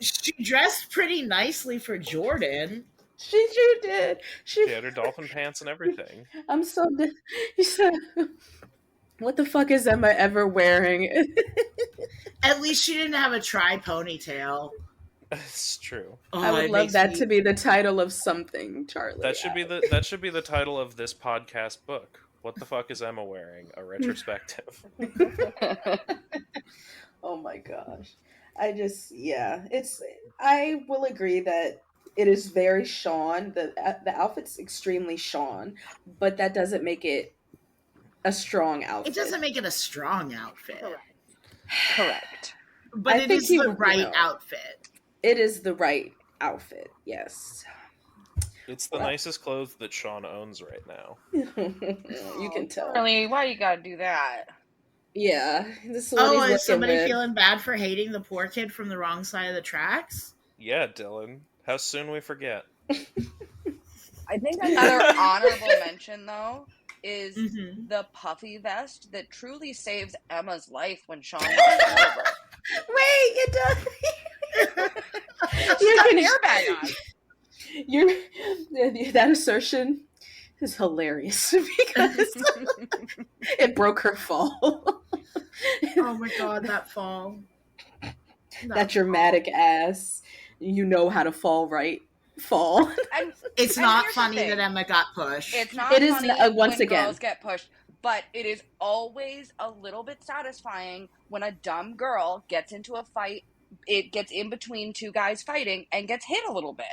She dressed pretty nicely for Jordan. She sure did. She had her dolphin pants and everything. I'm so... What the fuck is Emma ever wearing? At least she didn't have a tri-ponytail. It's true. Oh, I would it love makes that me... to be the title of something, Charlie. That should be the title of this podcast book. What the fuck is Emma wearing? A retrospective. Oh my gosh. I will agree that it is very Sean. The outfit's extremely Sean, but that doesn't make it a strong outfit. It doesn't make it a strong outfit. Correct. But it is the right outfit. It is the right outfit, yes. It's the nicest clothes that Sean owns right now. You can tell. Really? Why you gotta do that? Yeah. This is what is somebody feeling bad for hating the poor kid from the wrong side of the tracks? Yeah, Dylan. How soon we forget. I think another honorable mention, though, is the puffy vest that truly saves Emma's life when Sean knocks her over. Wait, it does. She's got an airbag on. That assertion is hilarious because it broke her fall. Oh my god, that fall. That dramatic ass. You know how to fall right. Fall. It's not funny that Emma got pushed. It's not funny once when again. girls get pushed, but it is always a little bit satisfying when a dumb girl gets into a fight. It gets in between two guys fighting and gets hit a little bit.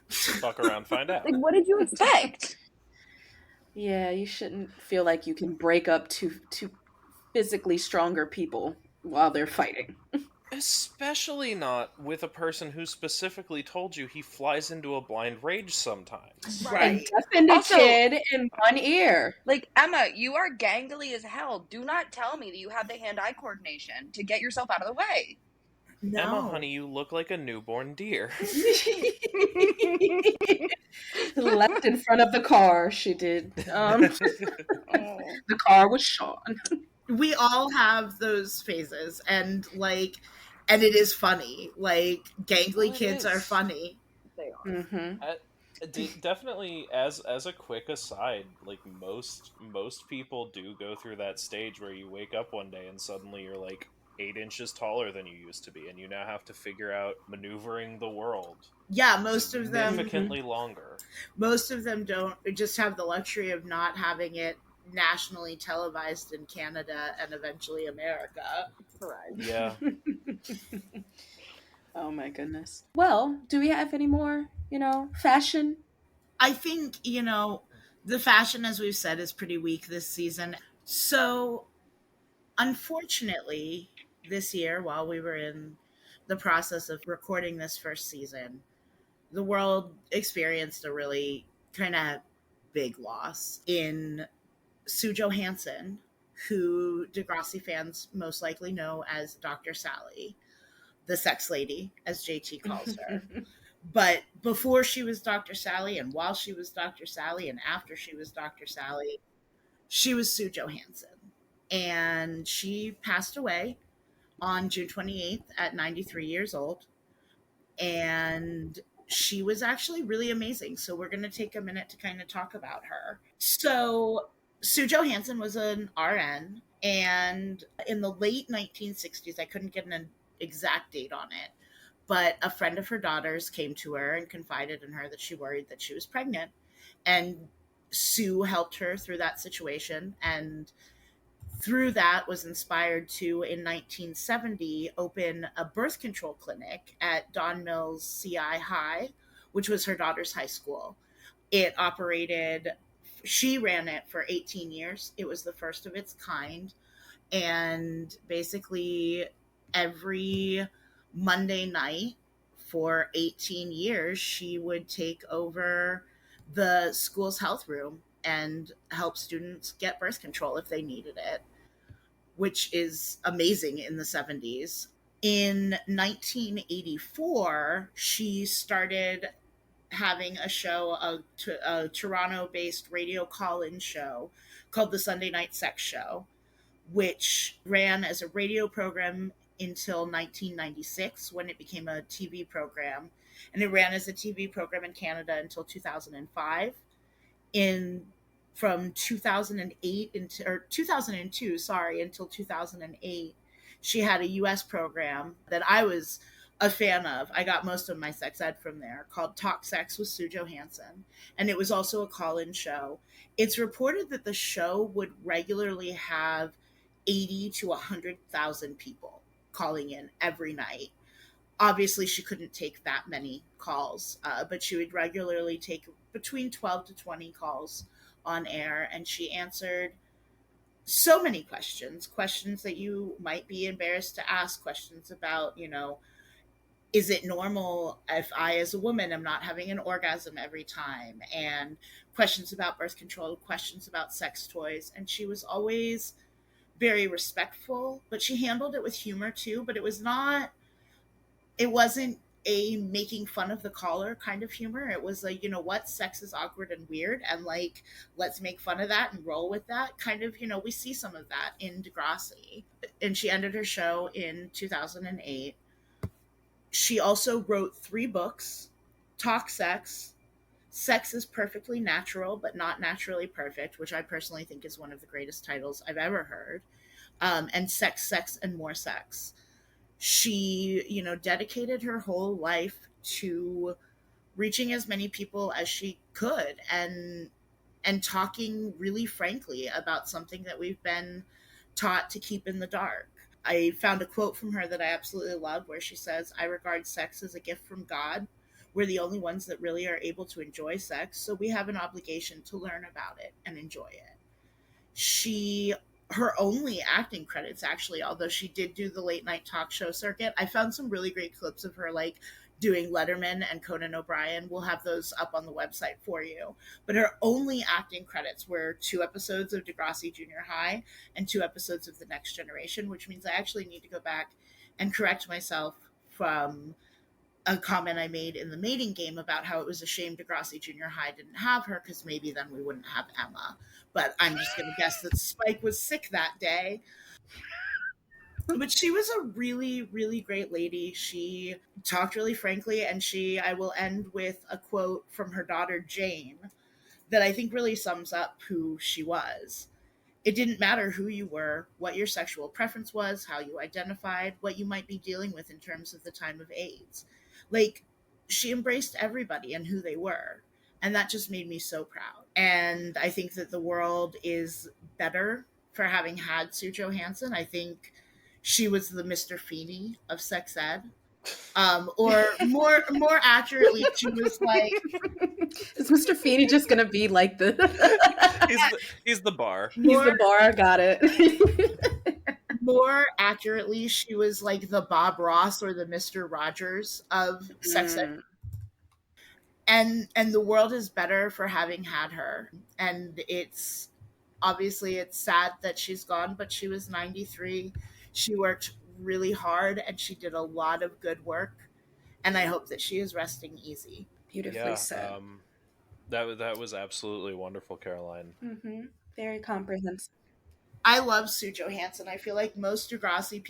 Fuck around, find out. Like, what did you expect? Yeah, you shouldn't feel like you can break up two physically stronger people while they're fighting. Especially not with a person who specifically told you he flies into a blind rage sometimes. Right. And deafened a kid in one ear. Like, Emma, you are gangly as hell. Do not tell me that you have the hand-eye coordination to get yourself out of the way. No. Emma, honey, you look like a newborn deer. Left in front of the car, she did. The car was Sean. We all have those phases, and it is funny. Like, gangly kids are funny. They are. Definitely, as a quick aside, like most people do go through that stage where you wake up one day and suddenly you're like 8 inches taller than you used to be, and you now have to figure out maneuvering the world. Yeah, most of them significantly longer. Most of them don't just have the luxury of not having it nationally televised in Canada and eventually America. Correct. Yeah. Oh my goodness. Well, do we have any more, fashion? I think, the fashion, as we've said, is pretty weak this season. So, unfortunately, this year, while we were in the process of recording this first season, the world experienced a really kind of big loss in Sue Johansson, who Degrassi fans most likely know as Dr. Sally, the sex lady, as JT calls her. But before she was Dr. Sally, and while she was Dr. Sally, and after she was Dr. Sally, she was Sue Johansson. And she passed away on June 28th at 93 years old. And she was actually really amazing. So we're going to take a minute to kind of talk about her. So Sue Johansson was an RN, and in the late 1960s, I couldn't get an exact date on it, but a friend of her daughter's came to her and confided in her that she worried that she was pregnant. And Sue helped her through that situation, and through that was inspired to, in 1970, open a birth control clinic at Don Mills CI High, which was her daughter's high school. She ran it for 18 years. It was the first of its kind. And basically every Monday night for 18 years, she would take over the school's health room and help students get birth control if they needed it, which is amazing in the 70s. In 1984, she started having a show, a Toronto-based radio call-in show called the Sunday Night Sex Show, which ran as a radio program until 1996, when it became a TV program. And it ran as a TV program in Canada until 2005. In from 2008 or 2002, sorry, until 2008. She had a US program that I was a fan of. I got most of my sex ed from there, called Talk Sex with Sue Johansson. And it was also a call-in show. It's reported that the show would regularly have 80 to 100,000 people calling in every night. Obviously, she couldn't take that many calls, but she would regularly take between 12 to 20 calls on air, and she answered so many questions that you might be embarrassed to ask, questions about, is it normal if I, as a woman, am not having an orgasm every time? And questions about birth control, questions about sex toys. And she was always very respectful, but she handled it with humor too. But it wasn't a making fun of the caller kind of humor. It was like, what, sex is awkward and weird, and like, let's make fun of that and roll with that kind of. We see some of that in Degrassi. And she ended her show in 2008. She also wrote 3 books: Talk Sex, Sex is Perfectly Natural but Not Naturally Perfect, which I personally think is one of the greatest titles I've ever heard, and Sex, Sex, and More Sex. She, dedicated her whole life to reaching as many people as she could, and talking really frankly about something that we've been taught to keep in the dark. I found a quote from her that I absolutely love, where she says, "I regard sex as a gift from God. We're the only ones that really are able to enjoy sex, so we have an obligation to learn about it and enjoy it." Her only acting credits, actually, although she did do the late night talk show circuit, I found some really great clips of her, like doing Letterman and Conan O'Brien. We'll have those up on the website for you. But her only acting credits were 2 episodes of Degrassi Junior High and 2 episodes of The Next Generation, which means I actually need to go back and correct myself from a comment I made in the mating game about how it was a shame Degrassi Junior High didn't have her, because maybe then we wouldn't have Emma. But I'm just going to guess that Spike was sick that day. But she was a really, really great lady. She talked really frankly, and I will end with a quote from her daughter, Jane, that I think really sums up who she was. "It didn't matter who you were, what your sexual preference was, how you identified, what you might be dealing with in terms of the time of AIDS." Like, she embraced everybody and who they were. And that just made me so proud. And I think that the world is better for having had Sue Johansson. I think she was the Mr. Feeney of sex ed. Or more accurately, she was like... Is Mr. Feeney just going to be like the... he's the bar. He's the bar, got it. More accurately, she was like the Bob Ross or the Mr. Rogers of sex ed. And the world is better for having had her. And it's sad that she's gone, but she was 93. She worked really hard and she did a lot of good work. And I hope that she is resting easy. Beautifully said. That was absolutely wonderful, Caroline. Mm-hmm. Very comprehensive. I love Sue Johansson. I feel like most Degrassi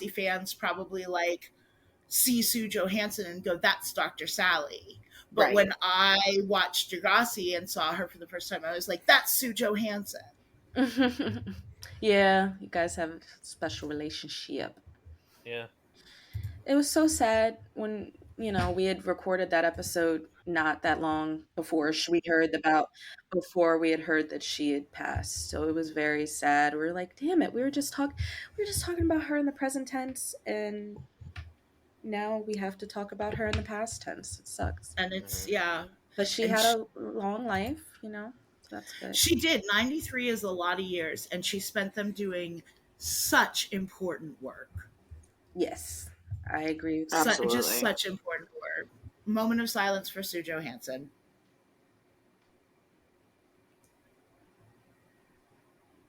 fans probably like see Sue Johansson and go, "That's Dr. Sally." But right. When I watched Degrassi and saw her for the first time, I was like, "That's Sue Johansson." Yeah, you guys have a special relationship. Yeah. It was so sad when, we had recorded that episode not that long before we had heard that she had passed. So it was very sad. We were like, damn it, we were just talking about her in the present tense, and now we have to talk about her in the past tense. It sucks. And it's, yeah. But she had a long life, so that's good. She did. 93 is a lot of years, and she spent them doing such important work. Yes, I agree. Absolutely. Just such important work. Moment of silence for Sue Johansson.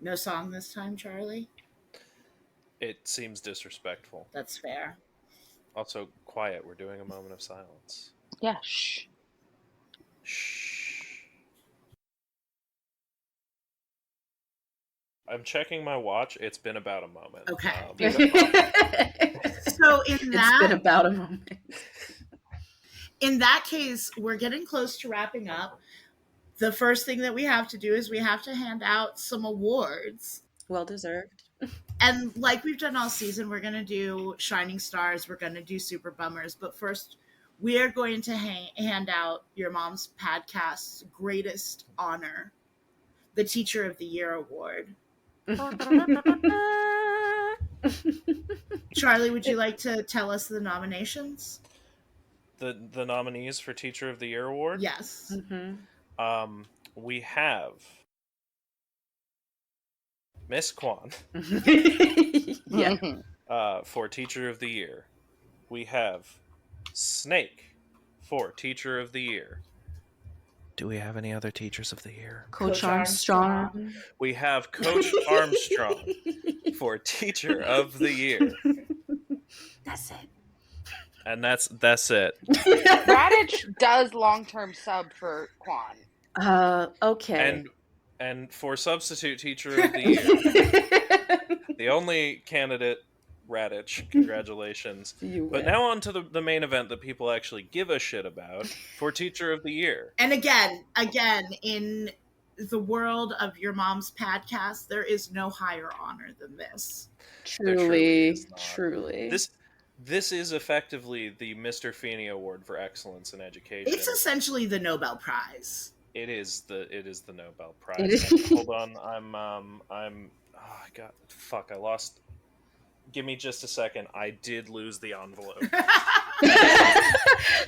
No song this time, Charlie? It seems disrespectful. That's fair. Also, quiet. We're doing a moment of silence. Yeah, shh. Shh. I'm checking my watch. It's been about a moment. Okay. So it's been about a moment. In that case, we're getting close to wrapping up. the first thing that we have to do is we have to hand out some awards. Well deserved. And like we've done all season, we're going to do Shining Stars, we're going to do Super Bummers, but first we are going to hand out your mom's Pahdcast's greatest honor, the Teacher of the Year Award. Charlie, would you like to tell us the nominations? The nominees for Teacher of the Year Award? Yes. Mm-hmm. We have Miss Kwan. Yeah. For Teacher of the Year. We have Snake for Teacher of the Year. Do we have any other Teachers of the Year? Coach Armstrong. We have Coach Armstrong for Teacher of the Year. That's it. And that's it. Radich does long-term sub for Kwan. Okay. And for Substitute Teacher of the Year, the only candidate, Radich. Congratulations. But now on to the main event that people actually give a shit about for Teacher of the Year. And again, in the world of your mom's Pahdcast, there is no higher honor than this. Truly. This is effectively the Mr. Feeney Award for Excellence in Education. It's essentially the Nobel Prize. It is the Nobel Prize. Hold on, I lost. Give me just a second. I did lose the envelope.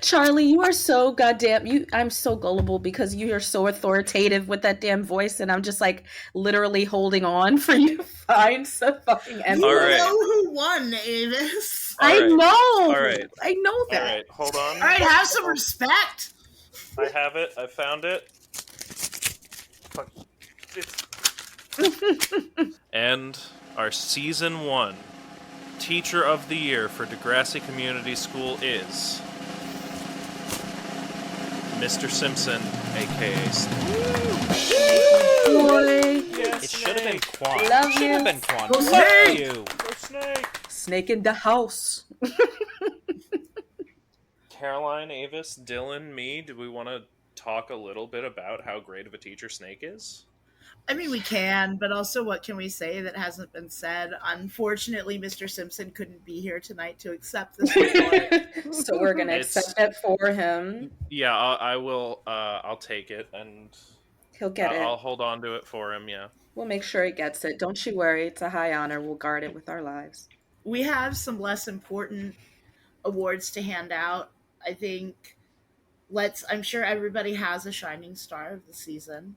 Charlie, you are so goddamn. I'm so gullible because you are so authoritative with that damn voice, and I'm just like literally holding on for you to find some fucking envelope. You know who won, Avis. I know. All right. I know that. All right, hold on. All right, have some respect. I have it. I found it. Fuck. And our season 1 Teacher of the Year for Degrassi Community School is Mr. Simpson, aka Boy. Yes, It should have been Quan. Love Should you. have been Quan. Go Fuck Snake! you. Go Snake! Snake in the house. Caroline, Avis, Dylan, me, do we want to talk a little bit about how great of a teacher Snake is? I mean, we can, but also what can we say that hasn't been said? Unfortunately, Mr. Simpson couldn't be here tonight to accept this report. So we're going to accept it for him. Yeah, I will. I'll take it, and He'll get it. I'll hold on to it for him, yeah. We'll make sure he gets it. Don't you worry. It's a high honor. We'll guard it with our lives. We have some less important awards to hand out. I think I'm sure everybody has a shining star of the season.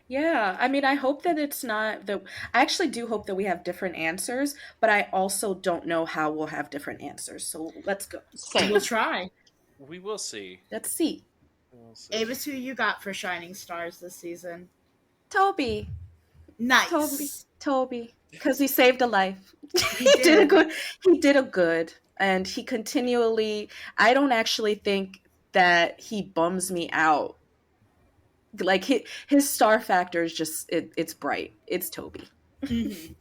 Yeah, I mean, I hope that it's not I actually do hope that we have different answers, but I also don't know how we'll have different answers. So let's go. We'll try. We will see. Let's see. We'll see. Avis, who you got for shining stars this season? Toby. Nice. Toby. Because he saved a life. He He did. did a good. And he continually, I don't actually think that he bums me out. Like his star factor is just it's bright. It's Toby. Mhm.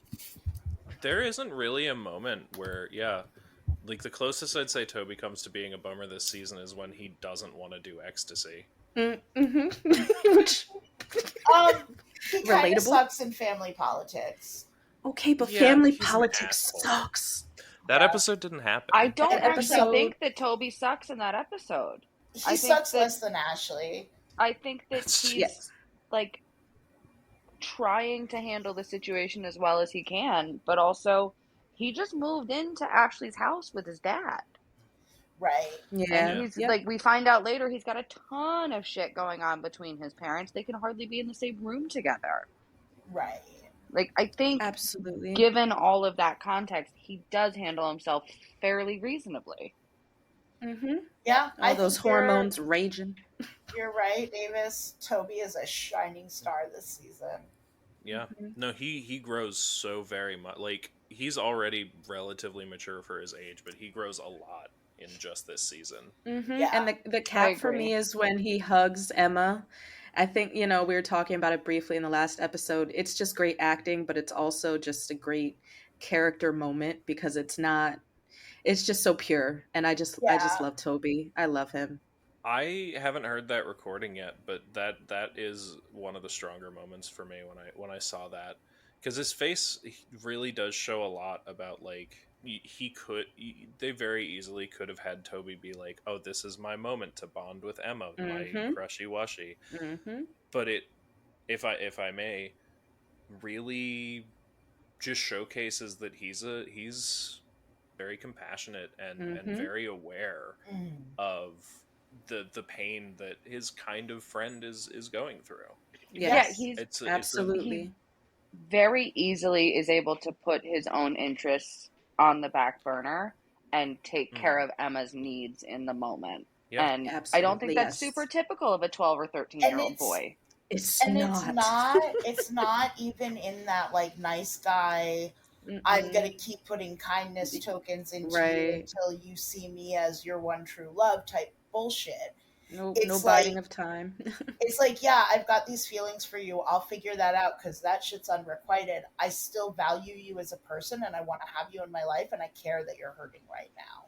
There isn't really a moment where, like the closest I'd say Toby comes to being a bummer this season is when he doesn't want to do ecstasy. Mm-hmm. Which He kind Relatable. of sucks in family politics. okay, but Yeah, family he's an politics asshole. sucks. That Yeah. episode didn't happen. I don't That actually episode- think that Toby sucks in that episode. He I think sucks that- less than Ashley. I think that That's- he's Yes. like trying to handle the situation as well as he can, but also he just moved into Ashley's house with his dad. Right. Yeah. And he's Yep. like, we find out later he's got a ton of shit going on between his parents. They can hardly be in the same room together. Right. Like, I think Absolutely. given all of that context, he does handle himself fairly reasonably. Mm-hmm. Yeah. All those think you're- hormones raging. You're right, Davis. Toby is a shining star this season. Yeah. Mhm. No, he grows so very much. Like, he's already relatively mature for his age, but he grows a lot in just this season. Mm-hmm. Yeah. And the cap for agree. me is when he hugs Emma. I think, we were talking about it briefly in the last episode. It's just great acting, but it's also just a great character moment because it's just so pure. And I just Yeah. love Toby. I love him. I haven't heard that recording yet, but that is one of the stronger moments for me when I saw that, because his face really does show a lot about like they very easily could have had Toby be like, oh, this is my moment to bond with Emma, my Mm-hmm. crushy wushy, Mm-hmm. but it, if I may, really just showcases that he's very compassionate and Mm-hmm. very aware of the pain that his kind of friend is going through. Yeah, Yes, he absolutely. very easily is able to put his own interests on the back burner and take care Mhm. of Emma's needs in the moment. Yeah. And I don't think Absolutely, that's yes. super typical of a 12 or 13 And year old boy. It's it's not. not even in that like nice guy, I'm Mm-mm. gonna keep putting kindness tokens into you Right. until you see me as your one true love type bullshit. No It's biding like of time. yeah, I've got these feelings for you. I'll figure that out because that shit's unrequited. I still value you as a person and I want to have you in my life and I care that you're hurting right now.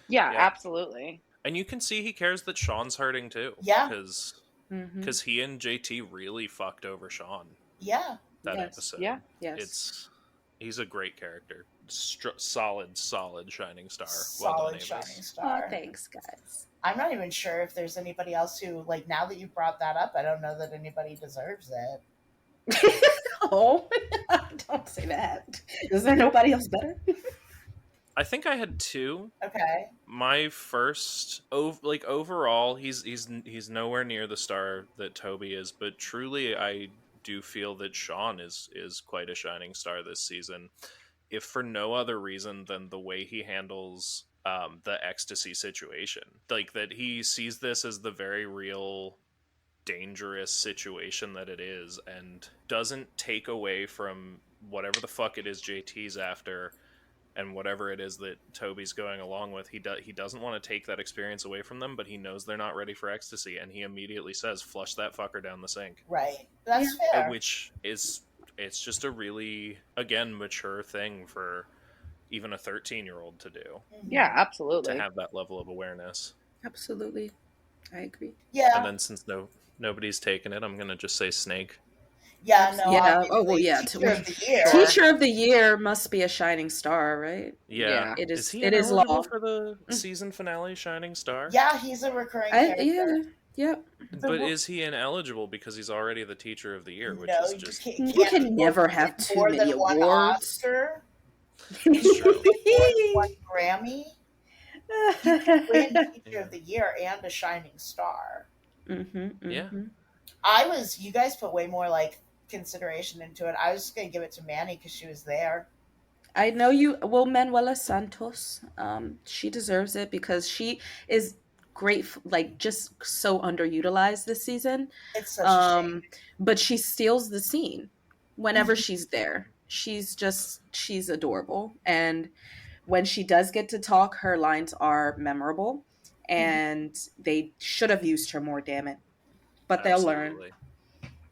Yeah, Yeah. absolutely. And you can see he cares that Sean's hurting too, Yeah. because Mm-hmm. he and JT really fucked over Sean Yeah. that Yes. episode. Yeah. Yes. He's a great character, solid shining star. Well done, Solid Avis. shining Oh, star. thanks, guys. I'm not even sure if there's anybody else who, like, now that you brought that up, I don't know that anybody deserves it. Oh, don't say that. Is there nobody else better? I think I had two. Okay. My first, overall, he's nowhere near the star that Toby is, but truly, I do feel that Sean is quite a shining star this season, if for no other reason than the way he handles the ecstasy situation. Like, that he sees this as the very real dangerous situation that it is, and doesn't take away from whatever the fuck it is JT's after, and whatever it is that Toby's going along with. He doesn't want to take that experience away from them, but he knows they're not ready for ecstasy, and he immediately says, "Flush that fucker down the sink." Right. That's fair. Which is, it's just a really, again, mature thing for even a 13-year-old to do, Yeah, to absolutely. have that level of awareness. Absolutely. I agree. Yeah. And then, since nobody's taken it, I'm gonna just say Snake. Yeah, no, Yeah. Oh, well, obviously, yeah. Teacher of the Year. Sure. Teacher of the Year must be a shining star, right? Yeah. It is. Is he It is ineligible law. for the season finale Shining Star? Yeah, he's a recurring character. Yeah. Yep. But is he ineligible because he's already the Teacher of the Year, which No, is just... You can never have too more many than one awards. Oscar. That's true. More than one Grammy. You can win Teacher of the Year and a Shining Star. Mm-hmm, Yeah. You guys put way more like consideration into it. I was just gonna give it to Manny because she was there. I know you. Well, Manuela Santos, she deserves it because she is great, like just so underutilized this season. It's such a shame. But she steals the scene whenever she's there. She's adorable, and when she does get to talk, her lines are memorable, and they should have used her more. Damn it! But they'll learn.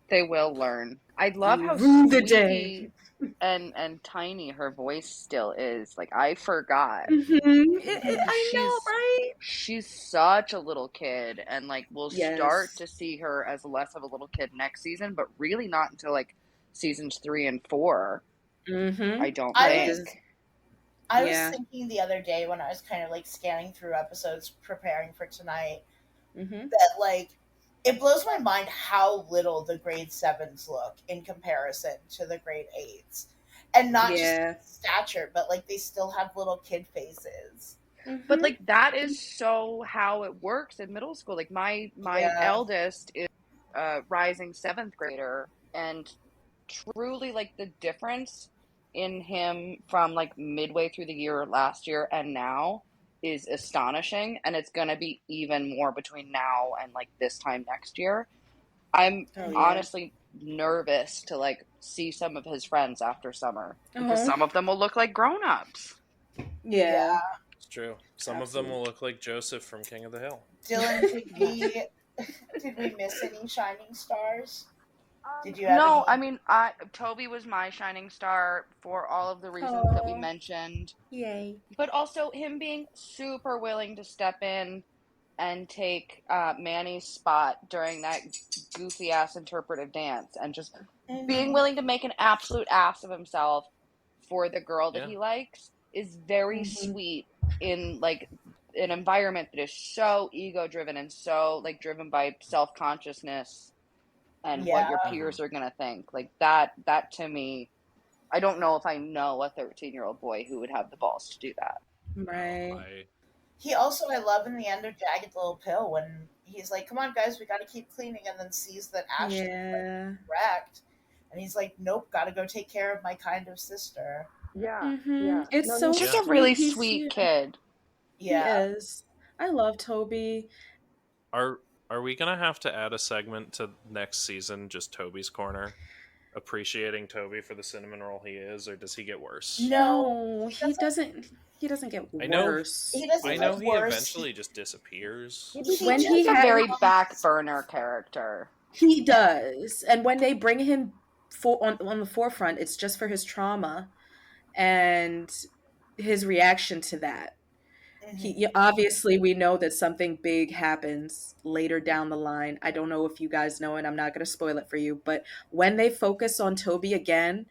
They will learn. I love how the day. squeaky and tiny her voice still is. Like, I forgot. I know, right? She's such a little kid, and like we'll Yes. start to see her as less of a little kid next season, but really not until like seasons 3 and 4. I don't think. I was thinking the other day when I was kind of like scanning through episodes preparing for tonight that like it blows my mind how little the grade 7s look in comparison to the grade 8s. And not just stature, but like they still have little kid faces. But like that is so how it works in middle school. Like my eldest is a rising 7th grader, and truly like the difference in him from like midway through the year last year and now is astonishing, and it's gonna be even more between now and like this time next year. I'm honestly nervous to like see some of his friends after summer because some of them will look like grown-ups. Yeah. It's true. Some of them will look like Joseph from King of the Hill. Dillyn, did we miss any shining stars? Did you have No, any? I mean, Toby was my shining star for all of the reasons that we mentioned. Yay. But also him being super willing to step in and take Manny's spot during that goofy ass interpretive dance, and just being willing to make an absolute ass of himself for the girl that he likes is very sweet in like an environment that is so ego driven and so like driven by self-consciousness and what your peers are going to think. Like that to me, I don't know if I know a 13-year-old boy who would have the balls to do that. Right. He also, I love in the end of Jagged Little Pill when he's like, come on guys, we got to keep cleaning, and then sees that Ashley is wrecked. And he's like, nope, got to go take care of my kind of sister. Yeah. It's so just a really sweet kid. Yeah. He is. I love Toby. Are we gonna have to add a segment to next season, just Toby's Corner? Appreciating Toby for the cinnamon roll he is, or does he get worse? No, he doesn't. He doesn't get worse. I know he eventually just disappears. He's a very back burner character. He does, and when they bring him on the forefront, it's just for his trauma and his reaction to that. He obviously, we know that something big happens later down the line. I don't know if you guys know, and I'm not going to spoil it for you, but when they focus on Toby again,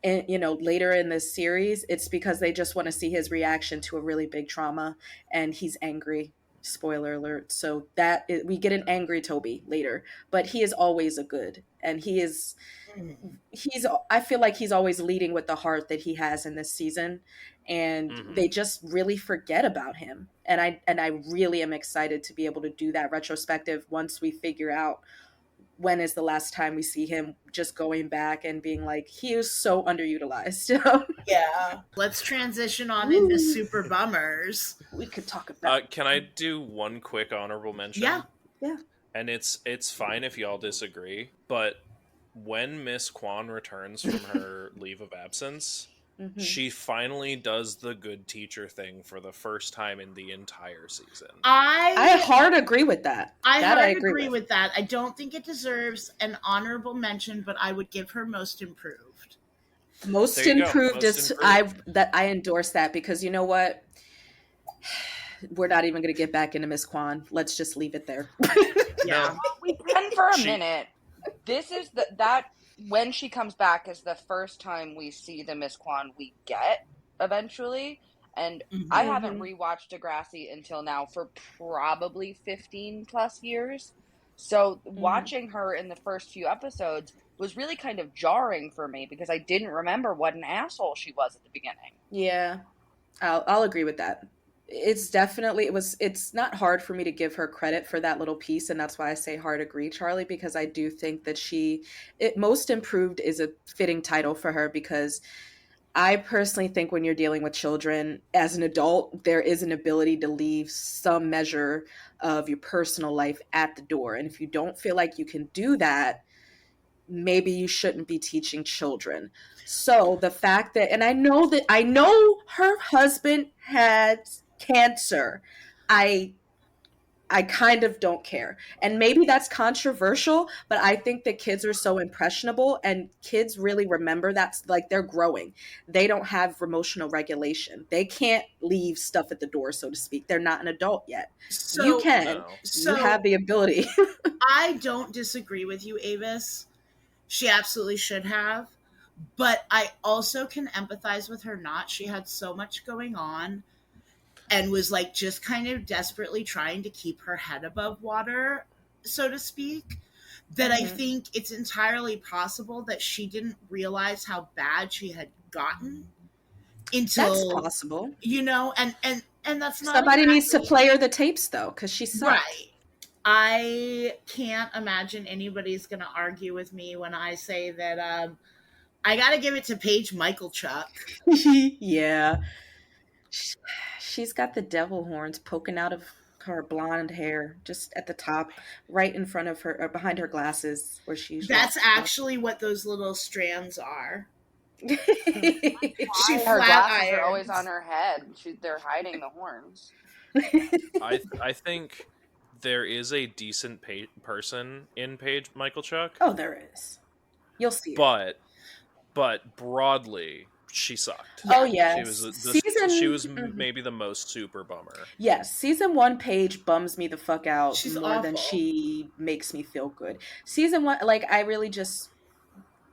and later in this series, it's because they just want to see his reaction to a really big trauma, and he's angry. Spoiler alert. So we get an angry Toby later, but he is always a good, and I feel like he's always leading with the heart that he has in this season, and they just really forget about him. And I really am excited to be able to do that retrospective once we figure out when is the last time we see him, just going back and being like, he is so underutilized. Yeah. Let's transition on into Super Bummers. We could talk about can I do one quick honorable mention? Yeah. And it's fine if y'all disagree, but when Miss Kwan returns from her leave of absence, she finally does the good teacher thing for the first time in the entire season. I hard agree with that. I agree with that. I don't think it deserves an honorable mention, but I would give her most improved. Most improved is I endorse that, because you know what? We're not even going to get back into Miss Kwan. Let's just leave it there. Yeah, we can for a minute. This is that when she comes back is the first time we see the Miss Kwan we get eventually. And I haven't rewatched Degrassi until now for probably 15 plus years. So watching her in the first few episodes was really kind of jarring for me, because I didn't remember what an asshole she was at the beginning. Yeah, I'll agree with that. It's definitely, it's not hard for me to give her credit for that little piece, and that's why I say hard agree, Charlie, because I do think that most improved is a fitting title for her, because I personally think when you're dealing with children as an adult, there is an ability to leave some measure of your personal life at the door. And if you don't feel like you can do that, maybe you shouldn't be teaching children. So the fact that, and I know her husband had cancer. I kind of don't care. And maybe that's controversial, but I think that kids are so impressionable, and kids really remember that's like they're growing. They don't have emotional regulation. They can't leave stuff at the door, so to speak. They're not an adult yet. So, you can. No. You have the ability. I don't disagree with you, Avis. She absolutely should have. But I also can empathize with her not. She had so much going on and was like just kind of desperately trying to keep her head above water, so to speak, that I think it's entirely possible that she didn't realize how bad she had gotten until that's possible. And that's not somebody needs to play her the tapes though, because she sucked. Right. I can't imagine anybody's gonna argue with me when I say that I gotta give it to Paige Michalchuk. Yeah. She's got the devil horns poking out of her blonde hair, just at the top, right in front of her, or behind her glasses, where she's. That's actually what those little strands are. Her glasses are always on her head. They're hiding the horns. I think there is a decent person in Paige Michalchuk. Oh, there is. You'll see. But broadly, she sucked. Oh yeah, She was maybe the most super bummer. Yes, season 1 Paige bums me the fuck out She's more than awful. she makes me feel good. Season 1, like, I really just,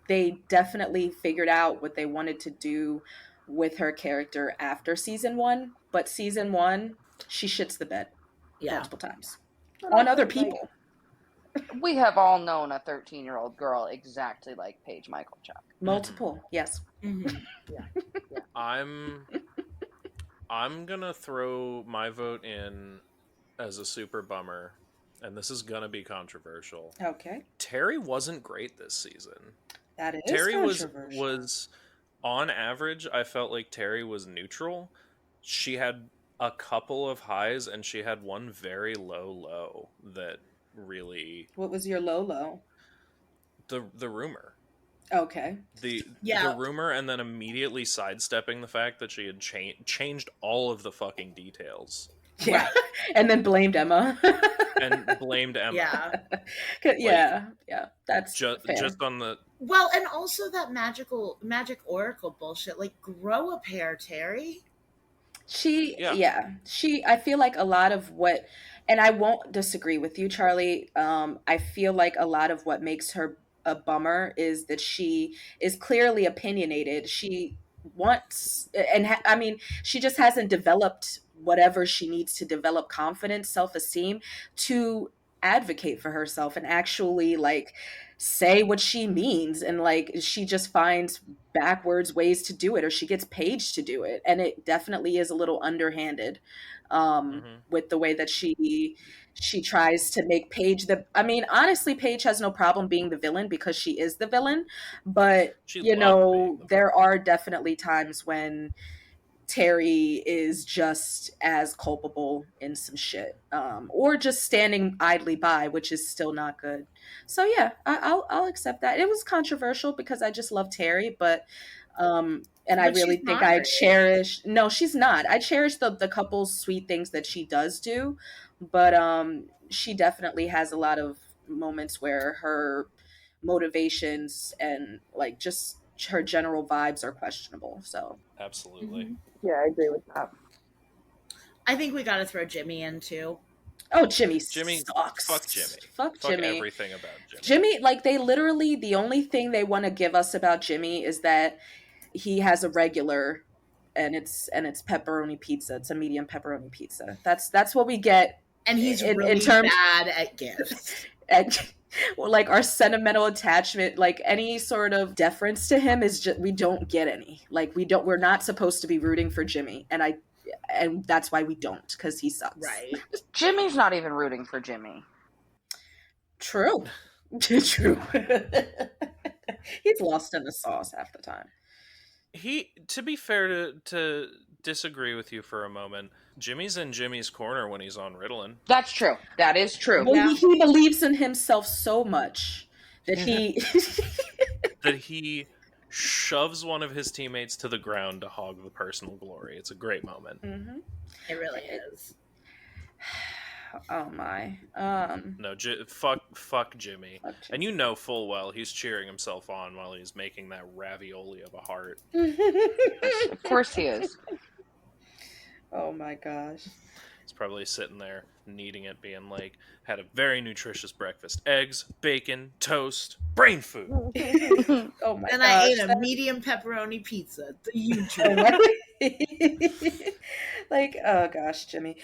they definitely figured out what they wanted to do with her character after season 1, but season 1, she shits the bed multiple times on other people. We have all known a 13-year-old girl exactly like Paige Michalchuk. Multiple, yes. Mm-hmm. Yeah. I'm gonna throw my vote in as a super bummer, and this is gonna be controversial. Okay. Terry wasn't great this season. That is Terry controversial. was on average, I felt like Terry was neutral. She had a couple of highs, and she had one very low that really... What was your low? The rumor. Okay. The rumor, and then immediately sidestepping the fact that she had changed all of the fucking details. Yeah. And then blamed Emma. Yeah. Yeah. That's fair. Just on the... Well, and also that magic oracle bullshit. Like, grow a pair, Terry. I feel like a lot of what, and I won't disagree with you, Charlie. I feel like a lot of what makes her a bummer is that she is clearly opinionated. She wants, I mean, she just hasn't developed whatever she needs to develop confidence, self-esteem to advocate for herself and actually like say what she means, and like she just finds backwards ways to do it, or she gets Paige to do it, and it definitely is a little underhanded with the way that she tries to make Paige I mean, honestly, Paige has no problem being the villain because she is the villain, but there are definitely times when Terry is just as culpable in some shit, or just standing idly by, which is still not good. So yeah, I'll accept that. It was controversial because I just love Terry, but I really think I cherish. No, she's not. I cherish the couple sweet things that she does do, but she definitely has a lot of moments where her motivations and like just her general vibes are questionable. So absolutely. Mm-hmm. Yeah, I agree with that. I think we gotta throw Jimmy in too. Oh, Jimmy sucks. Fuck Jimmy. Fuck Jimmy. Everything about Jimmy. Jimmy, like, they literally, the only thing they want to give us about Jimmy is that he has a regular, and it's pepperoni pizza. It's a medium pepperoni pizza. That's what we get. And he's really bad at gifts. Like, our sentimental attachment, like any sort of deference to him is just, we don't get any. Like, we're not supposed to be rooting for Jimmy, and that's why we don't, because he sucks. Right. Jimmy's not even rooting for Jimmy. True. He's lost in the sauce half the time. To be fair, to disagree with you for a moment, Jimmy's in Jimmy's corner when he's on Ritalin. That's true. That is true. Well, he believes in himself so much that he shoves one of his teammates to the ground to hog the personal glory. It's a great moment. Mm-hmm. It really is. Oh my. No, fuck Jimmy. And you know full well he's cheering himself on while he's making that ravioli of a heart. Of course he is. Oh my gosh. He's probably sitting there kneading it, being like, had a very nutritious breakfast. Eggs, bacon, toast, brain food. Oh my and gosh. I ate a medium pepperoni pizza. The usual. Like, oh gosh, Jimmy.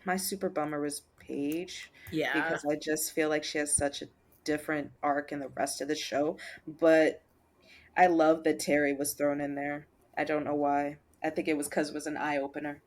My super bummer was Paige. Yeah. Because I just feel like she has such a different arc in the rest of the show. But I love that Terry was thrown in there. I don't know why. I think it was because it was an eye-opener.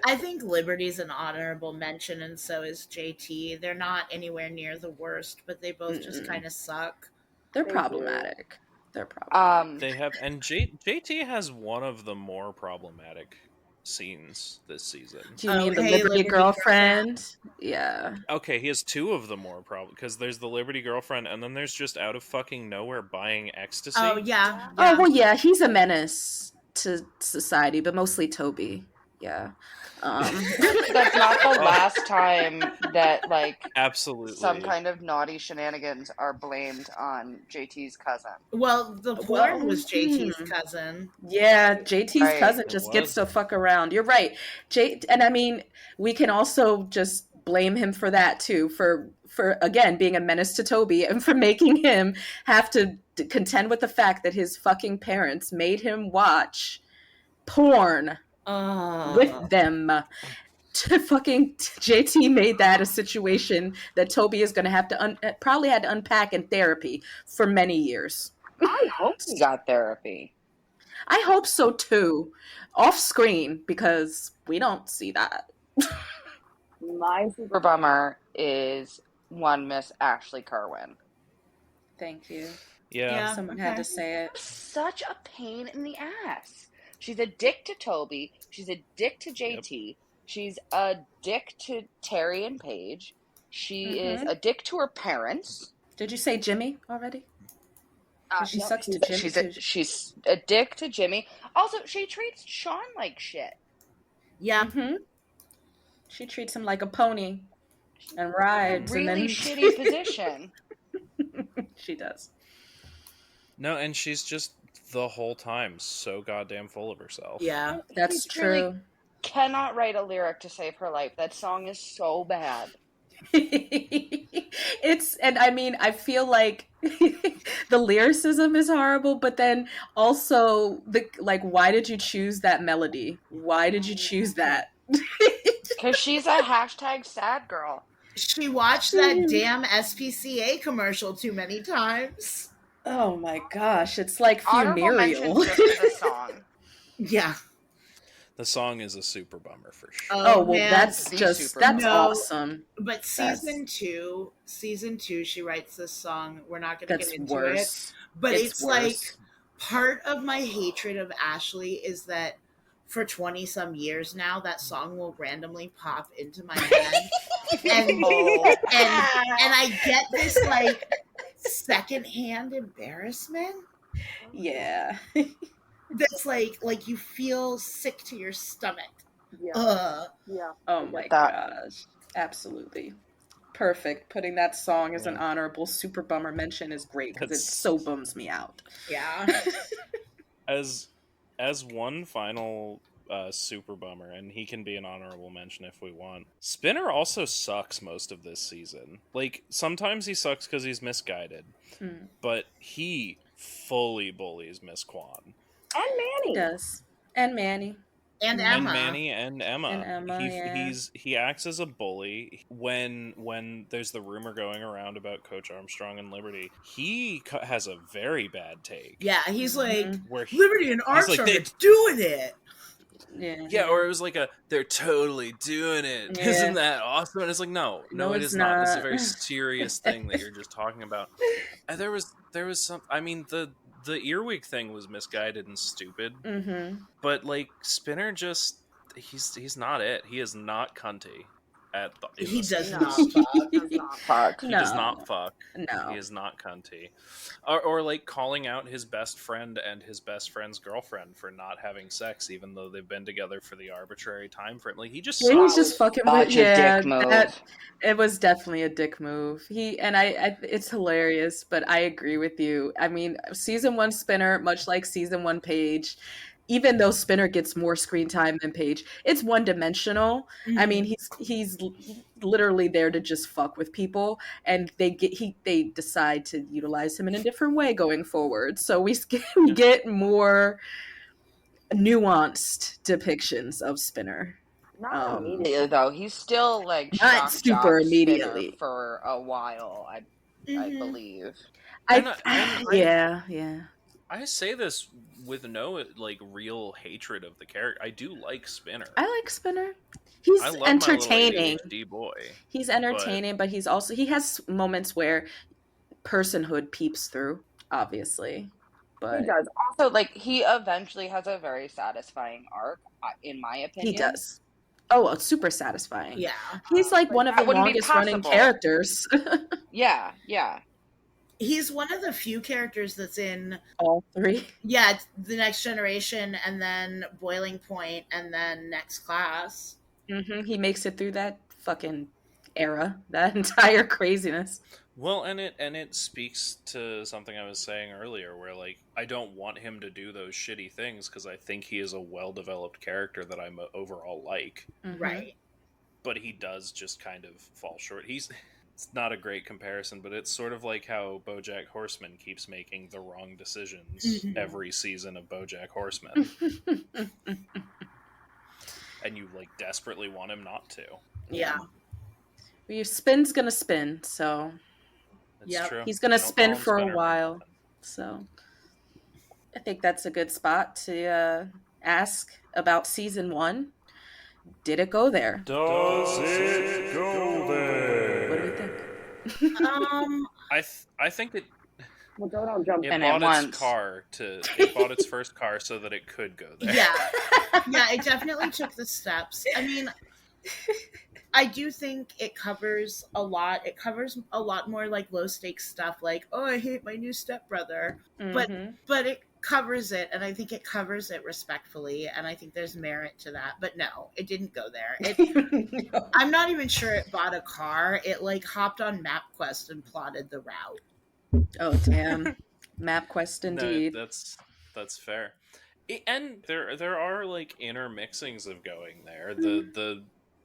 I think Liberty's an honorable mention, and so is JT. They're not anywhere near the worst, but they both just kind of suck. They're problematic. They're problematic. They have, and JT has one of the more problematic scenes this season. Do you mean the Liberty girlfriend? Yeah. Okay, he has two of the more problem, because there's the Liberty girlfriend, and then there's just out of fucking nowhere buying ecstasy. Oh yeah. Oh well, yeah. He's a menace to society, but mostly Toby. Yeah. That's not the last time that, like, Absolutely. some kind of naughty shenanigans are blamed on JT's cousin. Well, the porn was JT's cousin. Yeah, JT's Right. cousin just gets to fuck around. You're right. And I mean, we can also just blame him for that too, for again being a menace to Toby and for making him have to contend with the fact that his fucking parents made him watch porn with them. Fucking JT made that a situation that Toby is going to have to probably had to unpack in therapy for many years. I hope he got therapy. I hope so too, off screen, because we don't see that. My super bummer is one Miss Ashley Kerwin. Thank you. Yeah. Someone had to say it. Such a pain in the ass. She's a dick to Toby. She's a dick to JT. Yep. She's a dick to Terry and Paige. She is a dick to her parents. Did you say Jimmy already? She sucks to Jimmy. She's a dick to Jimmy. Also, she treats Sean like shit. Yeah. Mm-hmm. She treats him like a pony and rides. Really shitty position. She does. No, and she's just the whole time so goddamn full of herself. Yeah, that's true. Cannot write a lyric to save her life. That song is so bad. And I mean, I feel like the lyricism is horrible, but then also why did you choose that melody? Why did you choose that? Because she's a hashtag sad girl. She watched that damn SPCA commercial too many times. Oh my gosh, it's like funereal. Just the song. Yeah. The song is a super bummer for sure. Oh well, that's awesome. But season two, she writes this song. We're not going to get into it, but it's like part of my hatred of Ashley is that for 20 some years now, that song will randomly pop into my head, and I get this like secondhand embarrassment. Yeah. That's like you feel sick to your stomach. Yeah. Oh my gosh. Absolutely. Perfect. Putting that song as an honorable super bummer mention is great because it so bums me out. Yeah. As one final super bummer, and he can be an honorable mention if we want. Spinner also sucks most of this season. Like, sometimes he sucks because he's misguided, but he fully bullies Miss Kwan. And Manny. He does. And Manny. And Emma. And Manny and Emma. He acts as a bully when there's the rumor going around about Coach Armstrong and Liberty. He has a very bad take. Yeah, he's like, where Liberty and Armstrong are doing it. Yeah, or it was like they're totally doing it. Yeah. Isn't that awesome? And it's like, no, it is not. This is a very serious thing that you're just talking about. And there was some. I mean, the earwig thing was misguided and stupid. Mm-hmm. But like Spinner, he's not it. He is not cunty. He does not fuck. He does not fuck. No. He is not cunty. Or like calling out his best friend and his best friend's girlfriend for not having sex, even though they've been together for the arbitrary time frame. Like, he's just fucking dick move. It was definitely a dick move. It's hilarious, but I agree with you. I mean, season 1 Spinner, much like season 1 Paige, even though Spinner gets more screen time than Paige, it's one-dimensional. Mm-hmm. I mean, he's literally there to just fuck with people, and they decide to utilize him in a different way going forward. So we get more nuanced depictions of Spinner. Not immediately, though. He's still like not super immediately for a while. I believe. Yeah. I say this with no like real hatred of the character. I do like Spinner. I like Spinner. He's entertaining. My little ADHD boy. He's entertaining, but he has moments where personhood peeps through, obviously. But he does. Also, like, he eventually has a very satisfying arc, in my opinion. He does. Oh, it's super satisfying. Yeah. He's like one of the longest running characters. Yeah. He's one of the few characters that's in all three. Yeah, The Next Generation, and then Boiling Point, and then Next Class. He makes it through that fucking era, that entire craziness. Well, and it speaks to something I was saying earlier, where like I don't want him to do those shitty things because I think he is a well-developed character that I'm overall like. Right. But he does just kind of fall short. It's not a great comparison, but it's sort of like how BoJack Horseman keeps making the wrong decisions every season of BoJack Horseman. And you like desperately want him not to. Yeah. Well, your spin's gonna spin, so It's true. He's gonna spin for a while. So I think that's a good spot to ask about season 1. Did it go there? Does it go there? What do we think? I think it. Well, don't jump in It at bought its first car so that it could go there. Yeah, it definitely took the steps. I mean, I do think it covers a lot. It covers a lot more like low stakes stuff, like, oh, I hate my new stepbrother. But it covers it, and I think it covers it respectfully, and I think there's merit to that. But no, it didn't go there. No. I'm not even sure it bought a car. It like hopped on MapQuest and plotted the route. Oh damn, MapQuest indeed. No, that's fair. And there are like intermixings of going there. The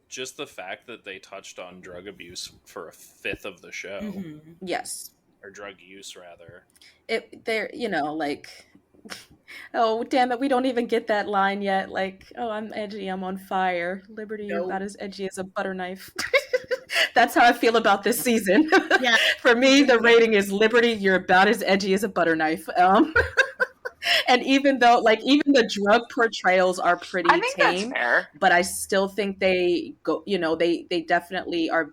just the fact that they touched on drug abuse for a fifth of the show. Yes. Or drug use rather. They're like, oh damn it, we don't even get that line yet. Like, oh, I'm edgy, I'm on fire. Liberty, you're about as edgy as a butter knife. That's how I feel about this season. Yeah. For me, the rating is Liberty, you're about as edgy as a butter knife. And even though, even the drug portrayals are pretty I think tame, that's fair. but I still think they go, they definitely are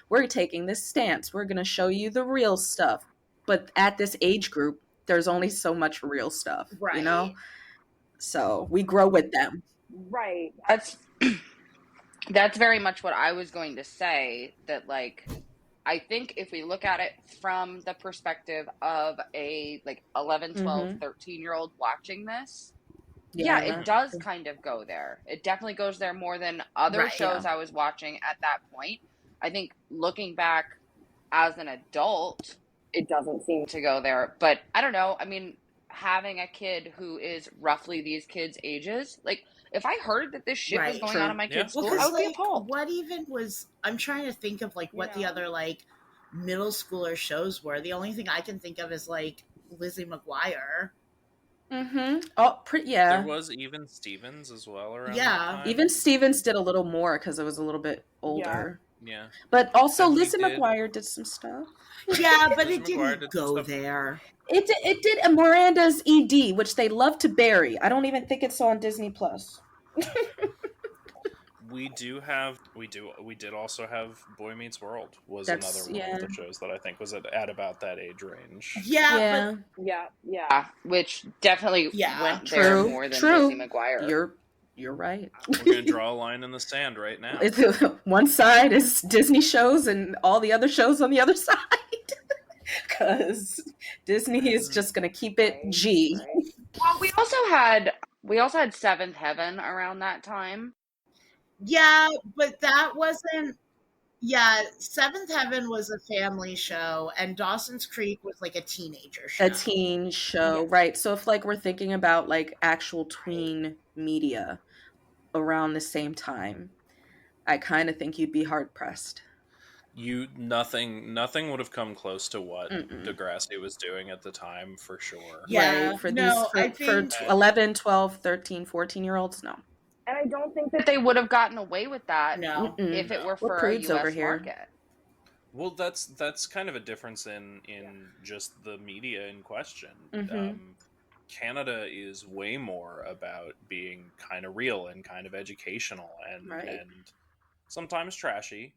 we're taking this stance. We're going to show you the real stuff. But at this age group, there's only so much real stuff, right. So we grow with them. Right. That's very much what I was going to say, that I think if we look at it from the perspective of a 11, 12, 13-year-old watching this, it does kind of go there. It definitely goes there more than other shows I was watching at that point. I think looking back as an adult, it doesn't seem to go there. But I don't know. I mean, having a kid who is roughly these kids' ages, if I heard that this shit was going on in my kid's school, I would be appalled. What even was... I'm trying to think of what the other middle schooler shows were. The only thing I can think of is Lizzie McGuire. Oh, yeah. There was Even Stevens as well around. Yeah, Even Stevens did a little more because it was a little bit older. Yeah. But also Lizzie McGuire did some stuff. Yeah, but it didn't go there. It did a Miranda's ED, which they love to bury. I don't even think it's on Disney Plus. We did also have Boy Meets World was another one of the shows that I think was at about that age range. Yeah. Which definitely went there more than Lizzie McGuire. You're right. We're gonna draw a line in the sand right now. One side is Disney shows and all the other shows on the other side. Because Disney is just gonna keep it G. Well, we also had Seventh Heaven around that time. Yeah, but that wasn't... Yeah, Seventh Heaven was a family show, and Dawson's Creek was a teenager show. A teen show, right. So if we're thinking about actual tween media around the same time, I kind of think you'd be hard-pressed. Nothing would have come close to what Degrassi was doing at the time, for sure. Yeah, right? For 11, 12, 13, 14-year-olds, no. And I don't think that they would have gotten away with that if it were for a US market. Well, that's kind of a difference in just the media in question. Canada is way more about being kind of real and kind of educational and sometimes trashy.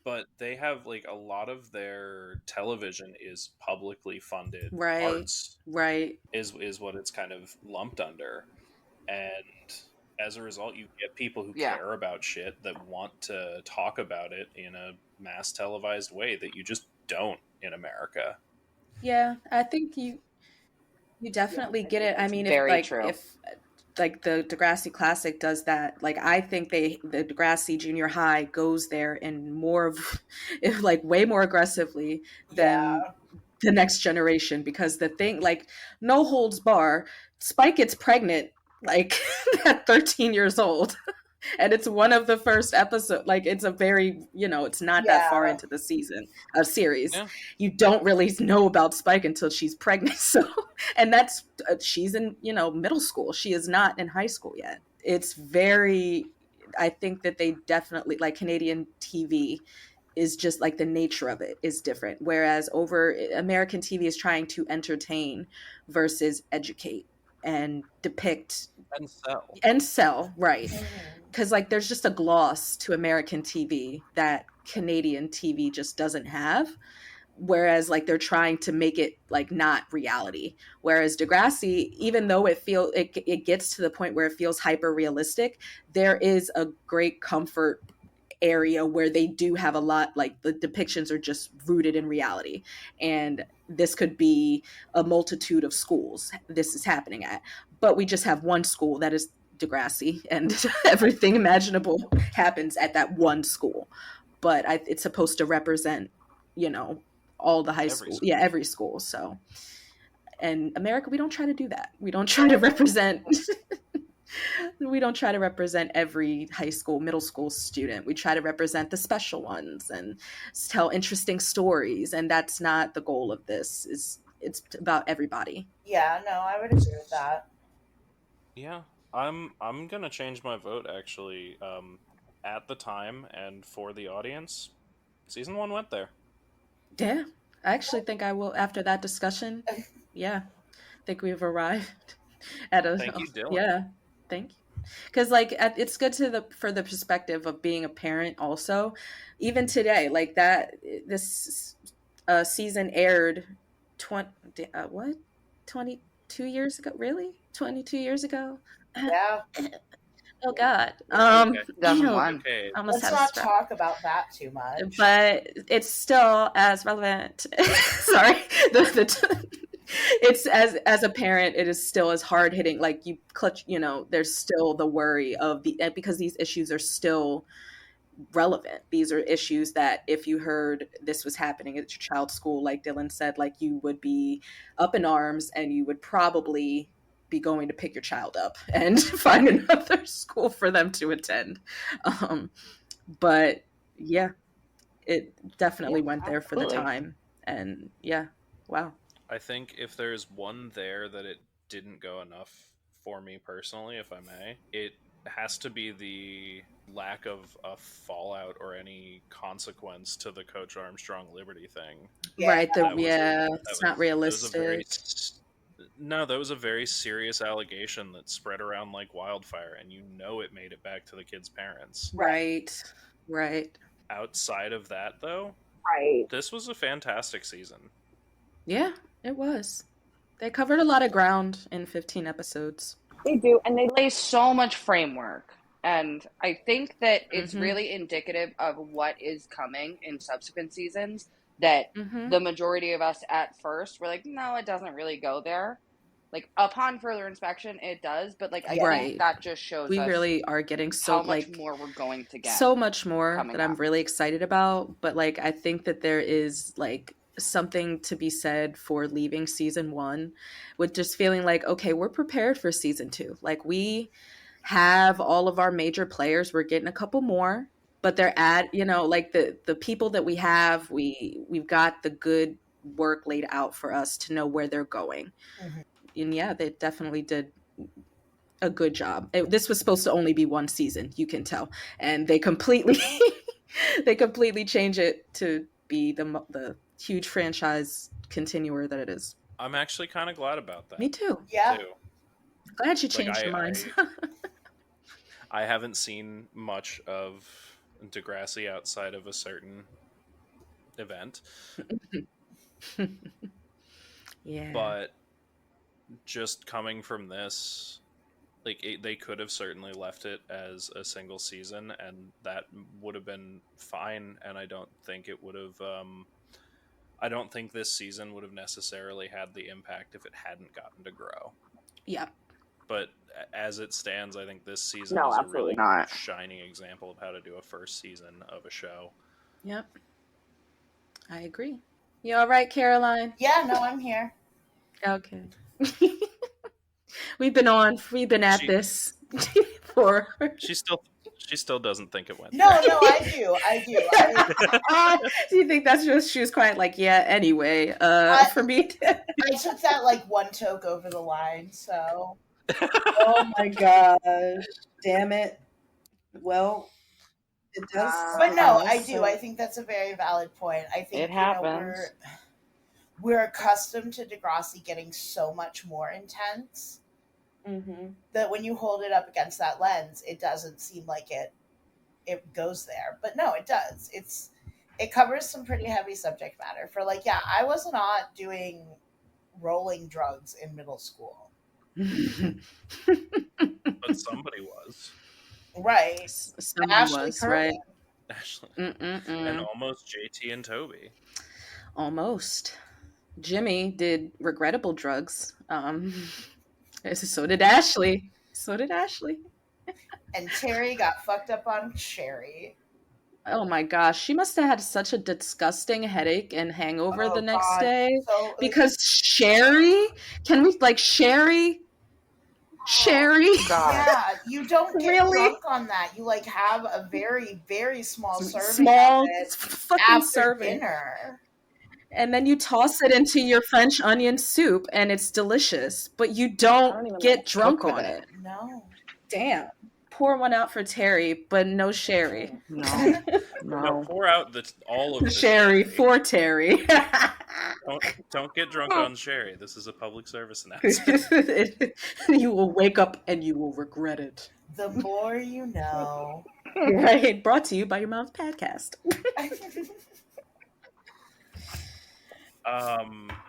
But they have a lot of their television is publicly funded arts. Right. Is what it's kind of lumped under. And as a result, you get people who care about shit that want to talk about it in a mass televised way that you just don't in America. Yeah, I think you definitely get it. I It's mean, very true. if like the Degrassi Classic does that, like I think the Degrassi Junior High goes there in more of if like way more aggressively than Yeah. the next generation, because the thing, like, no holds bar, Spike gets pregnant like at 13 years old. And it's one of the first episodes. Like, it's a very, it's not that far Yeah. into the season of series. Yeah. You don't really know about Spike until she's pregnant. So, and that's she's in middle school. She is not in high school yet. It's very. I think that they definitely, like, Canadian TV is just like, the nature of it is different, whereas over American TV is trying to entertain versus educate and depict And sell. and sell, right? Mhm. Because like there's just a gloss to American TV that Canadian TV just doesn't have. Whereas like they're trying to make it like not reality. Whereas Degrassi, even though it gets to the point where it feels hyper realistic, there is a great comfort area where they do have a lot, like the depictions are just rooted in reality. And this could be a multitude of schools this is happening at, but we just have one school that is Degrassi, and everything imaginable happens at that one school. But it's supposed to represent, you know, all the high Every school, school. yeah, every school. So, in America, we don't try to do that. We don't try to represent. We don't try to represent every high school, middle school student. We try to represent the special ones and tell interesting stories. And that's not the goal of this. It's about everybody. Yeah, no, I would agree with that. Yeah, I'm gonna change my vote actually. At the time and for the audience, season 1 went there. Yeah, I actually think I will after that discussion. Yeah, I think we've arrived at a Thank you, Dillyn. yeah. Thank you. Because like it's good for the perspective of being a parent also. Even today, like that this season aired 20 what 22 years ago, really 22 years ago. Yeah. Oh God. Okay. Ew, 2001. Okay. I almost Let's had a not strap. talk about that too much. But it's still as relevant. Sorry, it's as a parent, it is still as hard hitting. Like you clutch, there's still the worry of because these issues are still relevant. These are issues that if you heard this was happening at your child's school, like Dillyn said, like you would be up in arms and you would probably be going to pick your child up and find another school for them to attend. But yeah, it definitely went there for the Absolutely. time. And yeah, wow. I think if there's one there that it didn't go enough for me personally, if I may, it has to be the lack of a fallout or any consequence to the Coach Armstrong Liberty thing. Yeah. Right. It's not That was a very realistic. no, that was a very serious allegation that spread around like wildfire, and it made it back to the kids' parents. Right. Right. Outside of that, though, Right. this was a fantastic season. Yeah, it was. They covered a lot of ground in 15 episodes. They do, and they lay so much framework. And I think that it's Mhm. really indicative of what is coming in subsequent seasons, that Mhm. the majority of us at first were like, no, it doesn't really go there. Like, upon further inspection, it does, but like, I Right. think that just shows We us really are getting so how much like more we're going to get. so much more coming that I'm up. really excited about. But like I think that there is like something to be said for leaving season 1 with just feeling like, okay, we're prepared for season 2. Like we have all of our major players, we're getting a couple more, but they're at, like the people that we have, we've got the good work laid out for us to know where they're going. Mhm. And yeah, they definitely did a good job. This was supposed to only be one season, you can tell, and they completely they completely change it to be the huge franchise continuer that it is. I'm actually kind of glad about that. Me too. Yeah. Too. Glad you Like, changed your minds. I haven't seen much of Degrassi outside of a certain event, Yeah. but just coming from this, like they could have certainly left it as a single season, and that would have been fine. And I don't think it would have I don't think this season would have necessarily had the impact if it hadn't gotten to grow. Yeah. But as it stands, I think this season No, is a absolutely really not. shining example of how to do a first season of a show. Yep. I agree. You all right, Caroline? Yeah, no, I'm here. Okay. We've been at this for. She still doesn't think it went. No, I do. Do you think that's just she was quite like, yeah, anyway, for me? I took that like one toke over the line, so. Oh my gosh. Damn it. Well, it does. But no, I do. I think that's a very valid point. I think It happens. We're accustomed to Degrassi getting so much more intense that when you hold it up against that lens, it doesn't seem like it goes there. But no, it does. It covers some pretty heavy subject matter. For like, yeah, I was not doing rolling drugs in middle school. But somebody was. Right. Somebody Ashley was, Curlin. right? Ashley. And almost JT and Toby. Almost. Jimmy did regrettable drugs. So did Ashley. And Terry got fucked up on Sherry. Oh my gosh, she must have had such a disgusting headache and hangover the next day. So, because Sherry, can we like Sherry? God. Yeah, you don't get Really? drunk on that. You like have a very, very small serving Small of it fucking after serving. dinner. And then you toss it into your French onion soup and it's delicious, but you don't get drunk on it. No. Damn. Pour one out for Terry, but no Sherry. No, pour out all of the Sherry for Terry. Don't get drunk on Sherry. This is a public service announcement. You will wake up and you will regret it. The more you know. Right. Brought to you by your mom's Pahdcast.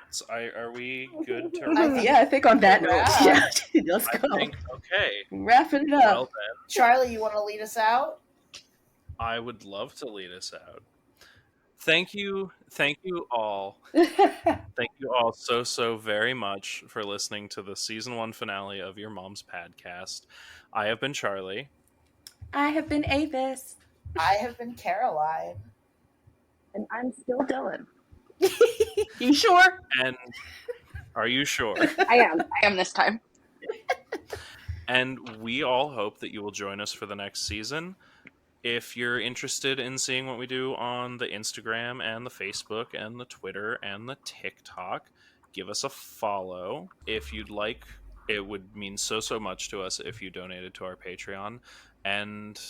So are we good to I think on that note, yeah, let's go. Okay. Wrapping it up. Well then, Charlie, you want to lead us out? I would love to lead us out. Thank you all. Thank you all so very much for listening to the season 1 finale of Your Mom's Pahdcast. I have been Charlie. I have been Avis. I have been Caroline. And I'm still Dillyn. You sure? And are you sure? I am this time. And we all hope that you will join us for the next season. If you're interested in seeing what we do on the Instagram and the Facebook and the Twitter and the TikTok, give us a follow. If you'd like, it would mean so much to us if you donated to our Patreon. And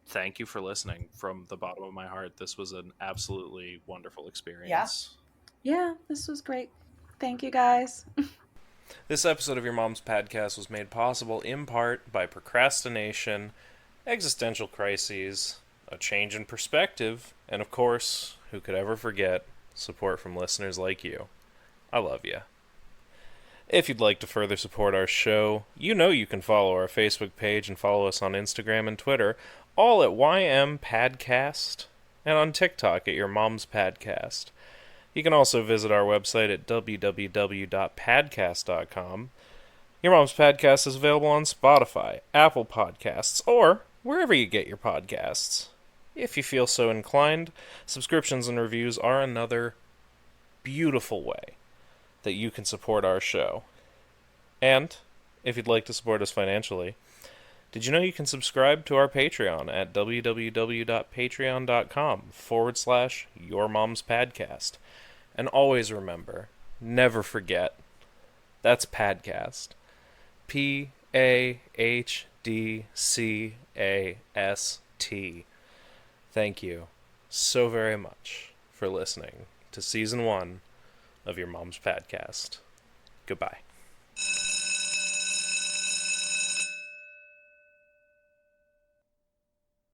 thank you for listening from the bottom of my heart. This was an absolutely wonderful experience. Yeah, this was great. Thank you, guys. This episode of Your Mom's Pahdcast was made possible in part by procrastination, existential crises, a change in perspective, and of course, who could ever forget, support from listeners like you. I love you. If you'd like to further support our show, you know you can follow our Facebook page and follow us on Instagram and Twitter, all at YM Pahdcast, and on TikTok at Your Mom's Pahdcast. You can also visit our website at www.pahdcast.com. Your Mom's Pahdcast is available on Spotify, Apple Podcasts, or wherever you get your podcasts. If you feel so inclined, subscriptions and reviews are another beautiful way that you can support our show. And if you'd like to support us financially, did you know you can subscribe to our Patreon at www.patreon.com/YourMomsPadcast? And always remember, never forget, that's Pahdcast. Pahdcast. Thank you so very much for listening to Season 1 of Your Mom's Pahdcast. Goodbye.